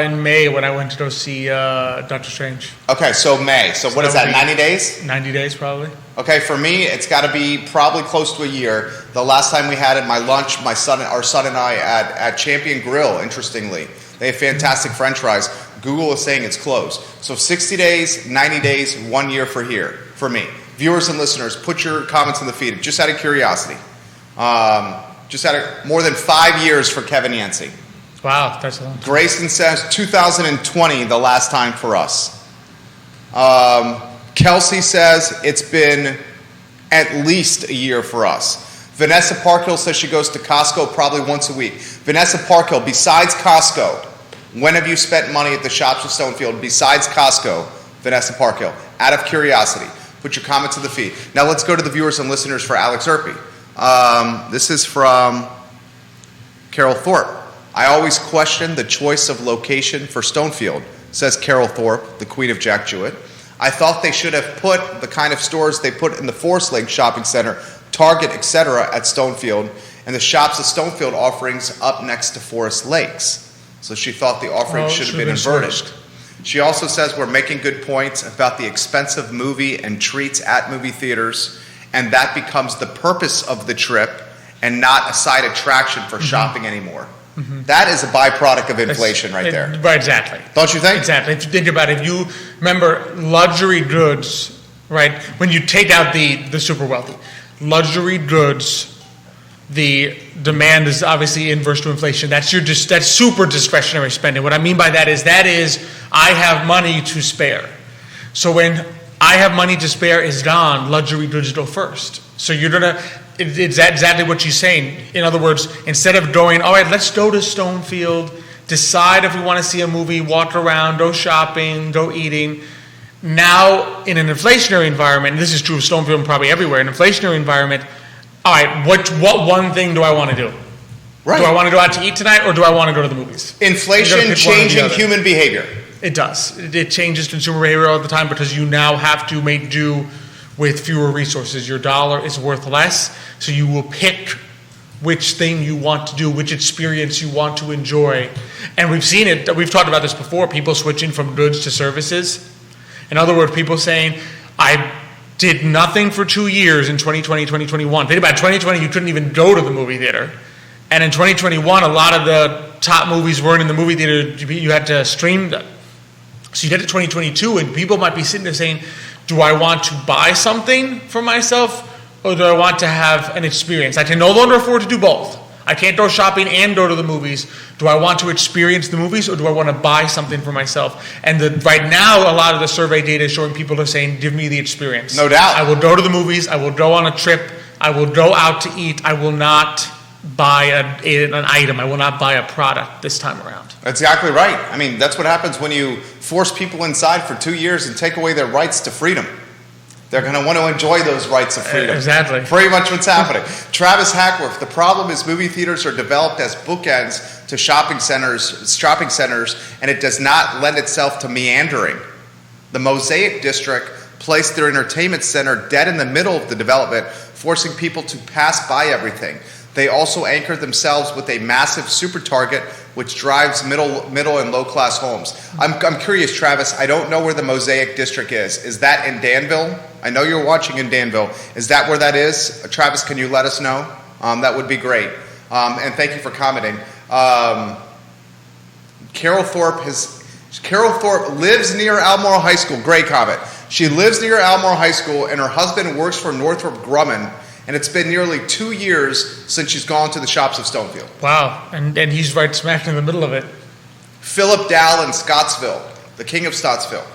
in May when I went to go see Doctor Strange. Okay, so May. So what is that, 90 days? 90 days probably. Okay, for me, it's got to be probably close to a year. The last time we had it, our son and I at Champion Grill, interestingly. They have fantastic French fries. Google is saying it's closed. So 60 days, 90 days, 1 year for me. Viewers and listeners, put your comments in the feed, just out of curiosity. More than 5 years for Kevin Yancey. Wow, that's a long time. Grayson says 2020, the last time for us. Kelsey says it's been at least a year for us. Vanessa Parkhill says she goes to Costco probably once a week. Vanessa Parkhill, besides Costco, when have you spent money at the shops of Stonefield besides Costco, Vanessa Parkhill? Out of curiosity, put your comments in the feed. Now let's go to the viewers and listeners for Alex Urpí. This is from Carol Thorpe. I always question the choice of location for Stonefield, says Carol Thorpe, the queen of Jack Jewett. I thought they should have put the kind of stores they put in the Forest Lake Shopping Center, Target, etc. at Stonefield, and the shops of Stonefield offerings up next to Forest Lakes. So she thought the offerings should have been inverted. Switched. She also says we're making good points about the expensive movie and treats at movie theaters, and that becomes the purpose of the trip and not a side attraction for shopping anymore. That is a byproduct of inflation right there. Right, exactly. Don't you think? Exactly. If you think about it, if you remember luxury goods, right? When you take out the super wealthy, luxury goods, the demand is obviously inverse to inflation. That's super discretionary spending. What I mean by that is I have money to spare. So when I have money to spare is gone, luxury goods go first. So you're gonna. It's exactly what she's saying. In other words, instead of going, all right, let's go to Stonefield, decide if we want to see a movie, walk around, go shopping, go eating. Now, in an inflationary environment, and this is true of Stonefield and probably everywhere, an inflationary environment, all right, what one thing do I want to do? Right. Do I want to go out to eat tonight, or do I want to go to the movies? Inflation changing human behavior. It does. It changes consumer behavior all the time because you now have to make do with fewer resources. Your dollar is worth less, so you will pick which thing you want to do, which experience you want to enjoy. And we've seen it, we've talked about this before, people switching from goods to services. In other words, people saying, I did nothing for 2 years in 2020, 2021. Think about 2020, you couldn't even go to the movie theater. And in 2021, a lot of the top movies weren't in the movie theater, you had to stream them. So you get to 2022 and people might be sitting there saying, do I want to buy something for myself or do I want to have an experience? I can no longer afford to do both. I can't go shopping and go to the movies. Do I want to experience the movies or do I want to buy something for myself? And right now, a lot of the survey data is showing people are saying, give me the experience. No doubt. I will go to the movies. I will go on a trip. I will go out to eat. I will not buy an item. I will not buy a product this time around. That's exactly right. I mean, that's what happens when you force people inside for 2 years and take away their rights to freedom. They're going to want to enjoy those rights of freedom. Exactly. Pretty much what's happening. Travis Hackworth, the problem is movie theaters are developed as bookends to shopping centers, and it does not lend itself to meandering. The Mosaic District placed their entertainment center dead in the middle of the development, forcing people to pass by everything. They also anchor themselves with a massive super target, which drives middle and low-class homes. I'm curious, Travis, I don't know where the Mosaic District is. Is that in Danville? I know you're watching in Danville. Is that where that is? Travis, can you let us know? That would be great. And thank you for commenting. Carol Thorpe lives near Albemarle High School. Great comment. She lives near Albemarle High School, and her husband works for Northrop Grumman, and it's been nearly 2 years since she's gone to the shops of Stonefield. Wow, and he's right smack in the middle of it. Philip Dow in Scottsville, the king of Scottsville.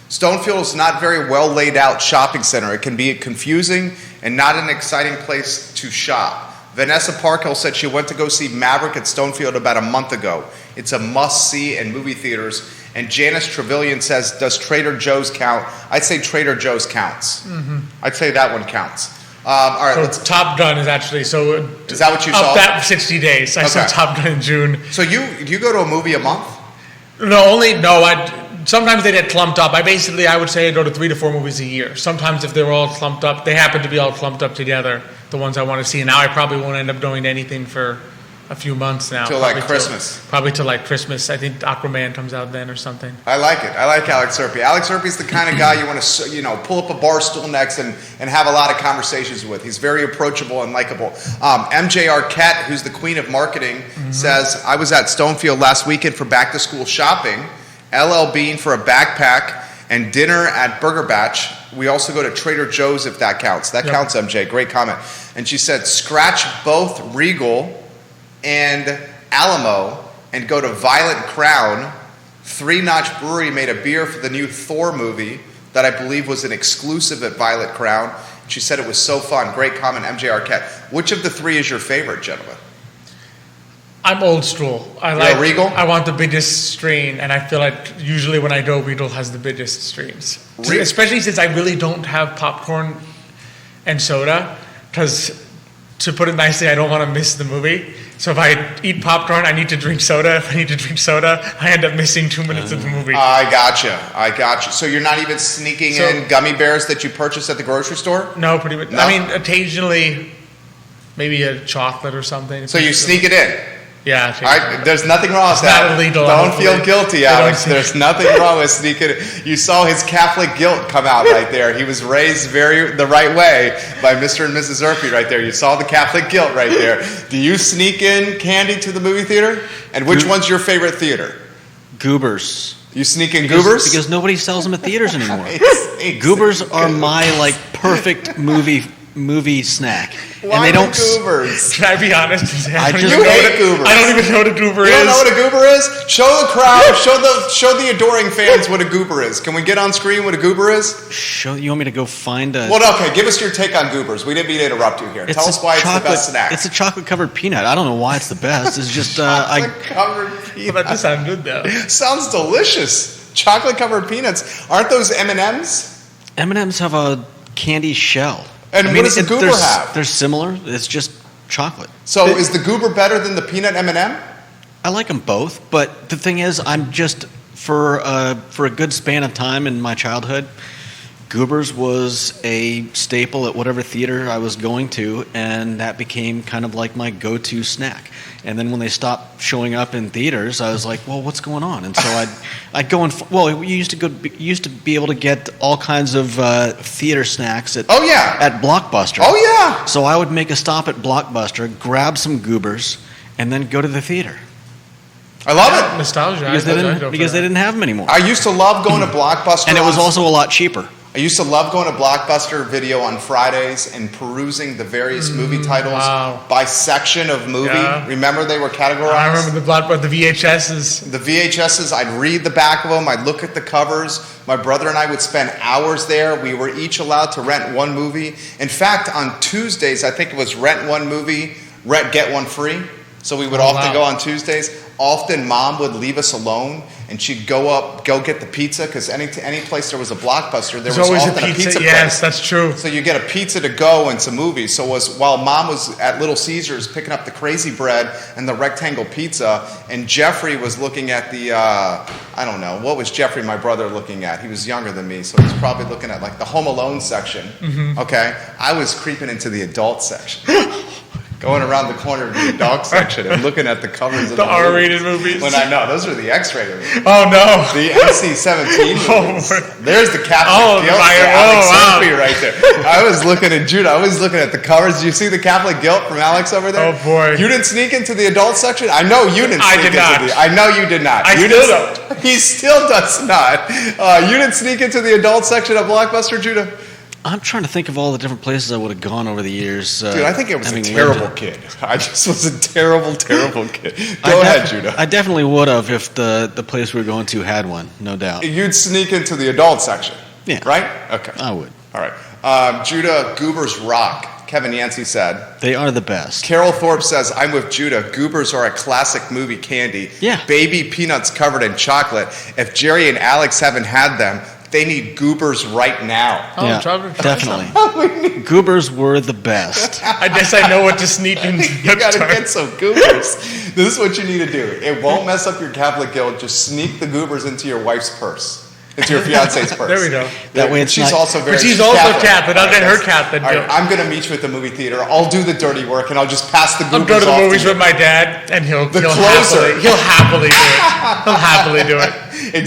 Stonefield is not very well laid out shopping center. It can be confusing and not an exciting place to shop. Vanessa Parkhill said she went to go see Maverick at Stonefield about a month ago. It's a must-see in movie theaters. And Janice Trevelyan says, does Trader Joe's count? I'd say Trader Joe's counts. Mm-hmm. I'd say that one counts. All right, so Top Gun is actually, so is that what you saw? Up that 60 days. I saw Top Gun in June. So do you go to a movie a month? Sometimes they get clumped up. I would say I go to 3 to 4 movies a year. Sometimes if they're all clumped up, they happen to be all clumped up together, the ones I want to see. And now I probably won't end up doing anything for a few months now. Till like Christmas. Probably till like Christmas. I think Aquaman comes out then or something. I like it. I like Alex Urpí. Alex Urpí's the kind of guy you want to, pull up a bar stool next and have a lot of conversations with. He's very approachable and likable. MJ Arquette, who's the queen of marketing, says, I was at Stonefield last weekend for back to school shopping, LL Bean for a backpack, and dinner at Burger Batch. We also go to Trader Joe's if that counts. That counts, MJ. Great comment. And she said, scratch both Regal and Alamo and go to Violet Crown. Three Notch Brewery made a beer for the new Thor movie that I believe was an exclusive at Violet Crown. She said it was so fun. Great comment, MJ Arquette. Which of the three is your favorite, gentlemen? I'm old school. Regal? I want the biggest strain, and I feel like usually when I go, Regal has the biggest strains. Especially since I really don't have popcorn and soda, because to put it nicely, I don't want to miss the movie. So if I eat popcorn, I need to drink soda. If I need to drink soda, I end up missing 2 minutes of the movie. I gotcha. So you're not even sneaking in gummy bears that you purchase at the grocery store? No, pretty much. No? I mean, occasionally, maybe a chocolate or something. So you sneak it in? Yeah. There's nothing wrong with that. Not illegal. Don't feel guilty, Alex. There's nothing wrong with sneaking it. You saw his Catholic guilt come out right there. He was raised the right way by Mr. and Mrs. Urpí right there. You saw the Catholic guilt right there. Do you sneak in candy to the movie theater? And which one's your favorite theater? Goobers. You sneak in Goobers? Because nobody sells them at theaters anymore. Goobers are my perfect movie snack. Why and they don't Goobers? Can I be honest? I don't even know what a Goober is. You don't know what a Goober is? Show the crowd, show the adoring fans what a Goober is. Can we get on screen what a Goober is? You want me to go find a... Well, okay, give us your take on Goobers. We didn't mean to interrupt you here. Tell us why it's the best snack. It's a chocolate-covered peanut. I don't know why it's the best. It's just... chocolate-covered peanut. That does sound good, though. Sounds delicious. Chocolate-covered peanuts. Aren't those M&Ms? M&Ms have a candy shell. And what does the Goober have? They're similar. It's just chocolate. So is the Goober better than the peanut M&M? I like them both, but the thing is, I'm just for a good span of time in my childhood, Goobers was a staple at whatever theater I was going to, and that became kind of like my go-to snack. And then when they stopped showing up in theaters, I was like, well, what's going on? And so I'd go and you used to be able to get all kinds of theater snacks at Blockbuster. Oh yeah. So I would make a stop at Blockbuster, grab some Goobers, and then go to the theater. I love it. Nostalgia. Because they didn't have them anymore. I used to love going to Blockbuster. And it was also a lot cheaper. I used to love going to Blockbuster Video on Fridays and perusing the various movie titles by section of movie. Yeah. Remember they were categorized? I remember the VHSs. The VHSs, I'd read the back of them. I'd look at the covers. My brother and I would spend hours there. We were each allowed to rent one movie. In fact, on Tuesdays, I think it was rent one movie, get one free. So we would often go on Tuesdays. Often Mom would leave us alone, and she'd go get the pizza, because any place there was a Blockbuster, there was always often a pizza place. Yes, that's true. So you get a pizza to go and some movies. So while Mom was at Little Caesars picking up the crazy bread and the rectangle pizza, and Jeffrey was looking at the, I don't know, what was Jeffrey, my brother, looking at? He was younger than me, so he was probably looking at like the Home Alone section. Mm-hmm. Okay? I was creeping into the adult section. going around the corner of the adult section and looking at the covers of The R-rated movies. When I know those are the X-rated movies. Oh no. The NC-17 movies. There's the Captain Guilt for Alex Urpí right there. I was looking at Judah. I was looking at the covers. Did you see the Catholic Guilt from Alex over there? Oh boy. You didn't sneak into the adult section? I know you didn't sneak into the... I know you did not. I still don't. He still does not. You didn't sneak into the adult section of Blockbuster, Judah? I'm trying to think of all the different places I would have gone over the years. Dude, I think it was a terrible kid. I just was a terrible, terrible kid. Go ahead, Judah. I definitely would have if the place we were going to had one, no doubt. You'd sneak into the adult section. Yeah. Right? Okay. I would. All right. Judah, Goobers rock. Kevin Yancey said. They are the best. Carol Thorpe says, I'm with Judah. Goobers are a classic movie candy. Yeah. Baby peanuts covered in chocolate. If Jerry and Alex haven't had them, they need Goobers right now. Oh, yeah, definitely. Goobers were the best. I guess I know what to sneak in. You got to get some Goobers. This is what you need to do. It won't mess up your Catholic guilt. Just sneak the Goobers into your wife's purse. Into your fiance's purse. There we go. That way she's also very But she's also Catholic. I'll get her Catholic guilt. Right, I'm going to meet you at the movie theater. I'll do the dirty work, and I'll just pass the Goobers I'll go to the off movies you. with my dad, and he'll closer. happily do it. He'll happily do it.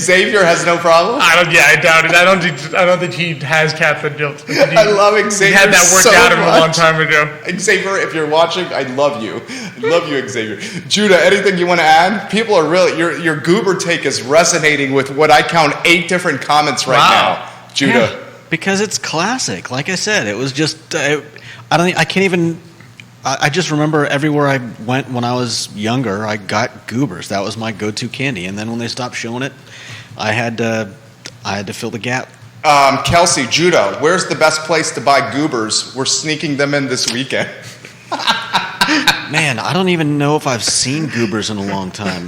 Xavier has no problem? I doubt it. I don't think he has Catholic guilt. I love Xavier. He had that worked so out of him much. a long time ago. Xavier, if you're watching, I love you. I love you, Xavier. Judah, anything you want to add? People are really, your Goober take is resonating with what I count 8 different comments right now. Judah. Yeah, because it's classic. Like I said, it was just, I just remember everywhere I went when I was younger, I got Goobers. That was my go-to candy. And then when they stopped showing it, I had to fill the gap. Kelsey, Judah, where's the best place to buy Goobers? We're sneaking them in this weekend. Man, I don't even know if I've seen Goobers in a long time.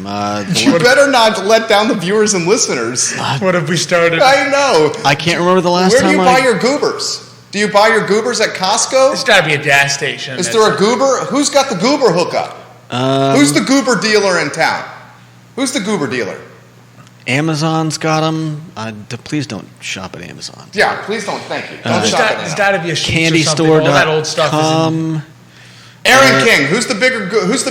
You better not let down the viewers and listeners. What have we started? I know. I can't remember the last time. Where do you buy your Goobers? Do you buy your Goobers at Costco? There's got to be a gas station. Is there a Goober? Who's got the Goober hookup? Who's the Goober dealer in town? Who's the Goober dealer? Amazon's got them. Please don't shop at Amazon. Yeah, please don't. Thank you. Don't shop at Amazon. There's got to be a CandyStore.com. All that old stuff is in. Aaron King, who's the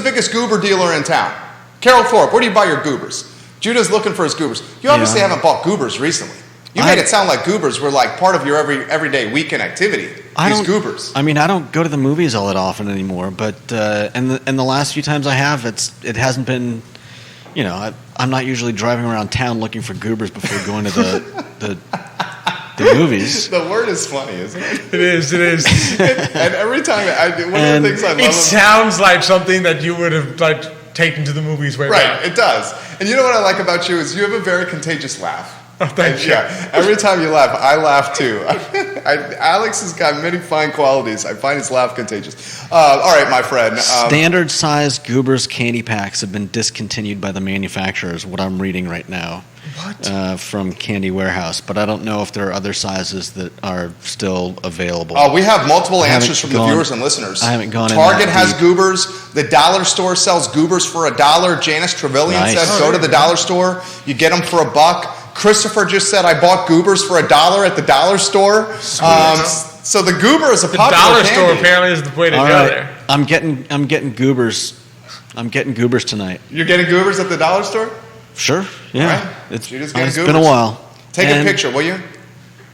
biggest Goober dealer in town? Carol Thorpe, where do you buy your Goobers? Judah's looking for his Goobers. You obviously haven't bought Goobers recently. You made it sound like Goobers were like part of your everyday weekend activity. These Goobers. I mean, I don't go to the movies all that often anymore, but and the last few times I have, it hasn't been. You know, I'm not usually driving around town looking for Goobers before going to the movies. The word is funny, isn't it? It is. And every time, one of the things I love. It sounds like something that you would have taken to the movies way back. Right, it does. And you know what I like about you is you have a very contagious laugh. Oh, thank you. Yeah, every time you laugh, I laugh too. Alex has got many fine qualities. I find his laugh contagious. All right, my friend. Standard size Goobers candy packs have been discontinued by the manufacturers, what I'm reading right now. What? From Candy Warehouse, but I don't know if there are other sizes that are still available. We have multiple answers from the viewers and listeners. I haven't gone in Target that has deep. Goobers. The dollar store sells Goobers for $1. Janice Trevelyan said, go to the dollar store. You get them for $1. Christopher just said, I bought Goobers for $1 at the dollar store. So the Goober is a popular dollar candy. store apparently is the way to go there. I'm getting Goobers. I'm getting Goobers tonight. You're getting Goobers at the dollar store? Sure. Yeah. Right. It's Goobers. been a while. Take a picture, will you?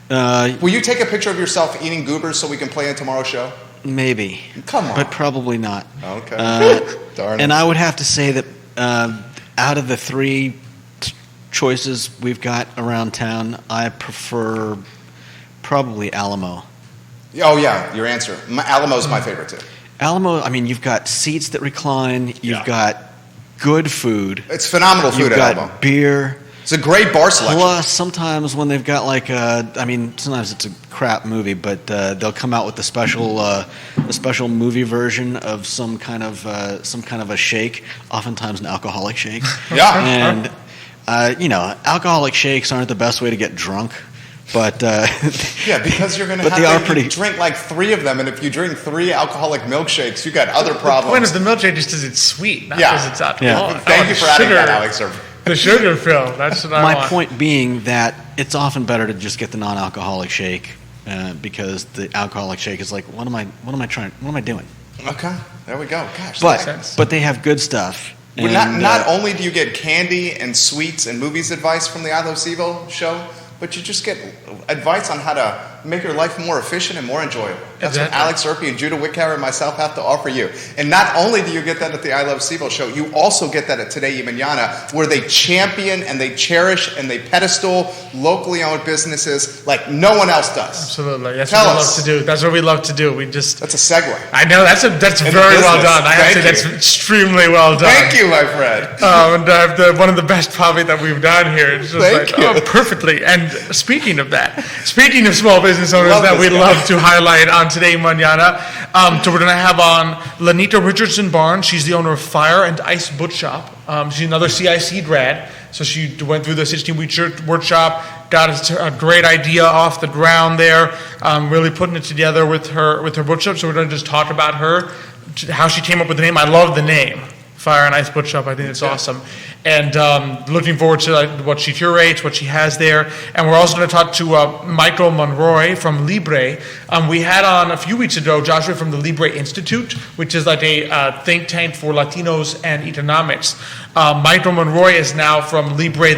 Will you take a picture of yourself eating Goobers so we can play in tomorrow's show? Maybe. Come on. But probably not. Okay. Darn it. And I would have to say that out of the 3 choices we've got around town, I prefer probably Alamo. Oh, yeah, your answer. Alamo's my favorite, too. Alamo, I mean, you've got seats that recline. You've got good food. It's phenomenal food at Alamo. You've got beer. It's a great bar selection. Plus, sometimes when they've got sometimes it's a crap movie, but they'll come out with the special movie version of some kind of a shake, oftentimes an alcoholic shake. Yeah. And alcoholic shakes aren't the best way to get drunk, but yeah, because you're going to have to drink like 3 of them, and if you drink 3 alcoholic milkshakes, you got other problems. The point of the milkshake just is it's sweet, not because it's alcoholic. Thank you for adding that, Alex. The sugar fill. That's what I want. My point being that it's often better to just get the non-alcoholic shake because the alcoholic shake is like, what am I doing? Okay, there we go. Gosh, that makes sense. But they have good stuff. Well, not only do you get candy and sweets and movies advice from the I Love CVille show, but you just get advice on how to make your life more efficient and more enjoyable. That's what Alex Urpí and Judah Whitcower and myself have to offer you. And not only do you get that at the I Love CVille show, you also get that at Today y Mañana, where they champion and they cherish and they pedestal locally owned businesses like no one else does. Absolutely. That's what we love to do. That's what we love to do. That's a segue. I know, that's very well done. I have to say that's extremely well done. Thank you, my friend. One of the best probably that we've done here. It's just perfectly. And speaking of that, speaking of small business owners that we love to highlight on Today Mañana, so we're going to have on Lanita Richardson Barnes. She's the owner of Fire and Ice Boot Shop. She's another CIC grad, so she went through the 16-week workshop, got a great idea off the ground there, really putting it together with her boot shop. So we're going to just talk about her, how she came up with the name. I love the name, Fire and Ice Boot Shop. I think it's awesome. And looking forward to what she curates, what she has there. And we're also going to talk to Michael Monroy from Libre. We had on a few weeks ago Joshua from the Libre Institute, which is like a think tank for Latinos and economics. Michael Monroy is now from Libre,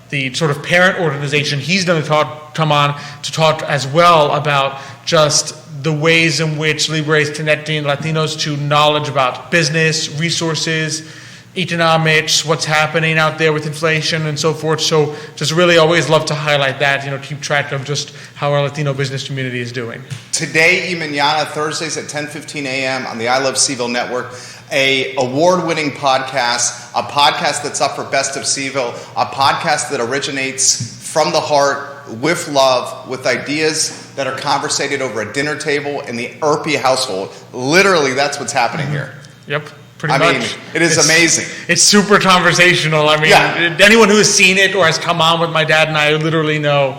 the sort of parent organization. He's going to come on to talk as well about just the ways in which Libre is connecting Latinos to knowledge about business, resources, economics, what's happening out there with inflation and so forth. So just really always love to highlight that, keep track of just how our Latino business community is doing. Today y Mañana, Thursdays at 10:15 a.m. on the I Love CVille Network, a award-winning podcast, a podcast that's up for Best of CVille, a podcast that originates from the heart, with love, with ideas that are conversated over a dinner table in the Urpi household. Literally, that's what's happening here. Yep. Pretty much. I mean, it's amazing. It's super conversational. I mean, anyone who has seen it or has come on with my dad and I literally know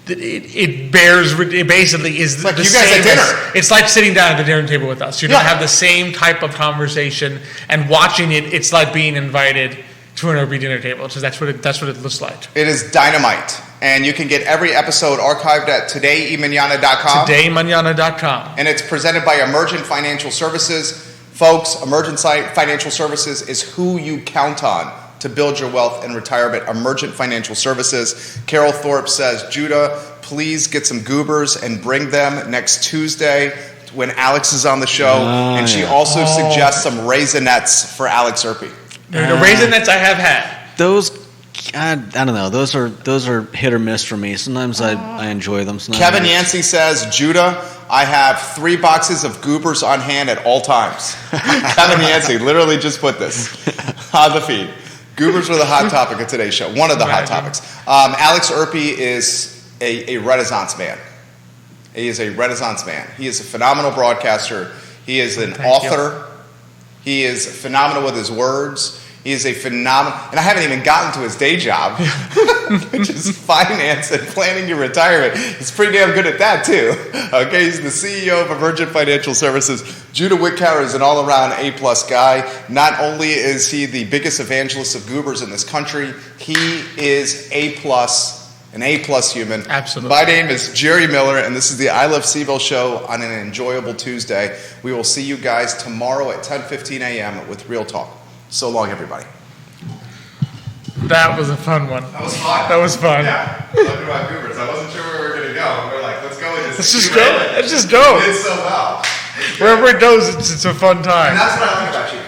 that it basically is like the you guys same at dinner. It's like sitting down at the dinner table with us. You're going to have the same type of conversation, and watching it, it's like being invited to an Urpí dinner table. So that's what it looks like. It is dynamite. And you can get every episode archived at todayemañana.com. Todaymañana.com. And it's presented by Emergent Financial Services. Folks, Emergent Financial Services is who you count on to build your wealth in retirement. Emergent Financial Services. Carol Thorpe says, Judah, please get some goobers and bring them next Tuesday when Alex is on the show. And she also suggests some Raisinets for Alex Urpí. The Raisinets I have had. Those, I don't know. Those are hit or miss for me. Sometimes I enjoy them. Sometimes Kevin Yancey says, Judah, I have 3 boxes of goobers on hand at all times. Kevin Yancey literally just put this on the feed. Goobers were the hot topic of today's show. One of the hot topics. Alex Urpí is a Renaissance man. He is a Renaissance man. He is a phenomenal broadcaster. He is an author. He is phenomenal with his words. He is a phenomenal, and I haven't even gotten to his day job, which is finance and planning your retirement. He's pretty damn good at that too. Okay, he's the CEO of Emergent Financial Services. Judah Whitcower is an all-around A-plus guy. Not only is he the biggest evangelist of goobers in this country, he is A-plus, an A-plus human. Absolutely. My name is Jerry Miller, and this is the I Love CVille Show on an enjoyable Tuesday. We will see you guys tomorrow at 10:15 a.m. with Real Talk. So long, everybody. That was a fun one. That was fun. Yeah. Talking about goobers. I wasn't sure where we were going to go. We were like, let's go. Let's just go. It did so well. Wherever it goes, it's a fun time. And that's what I like about you.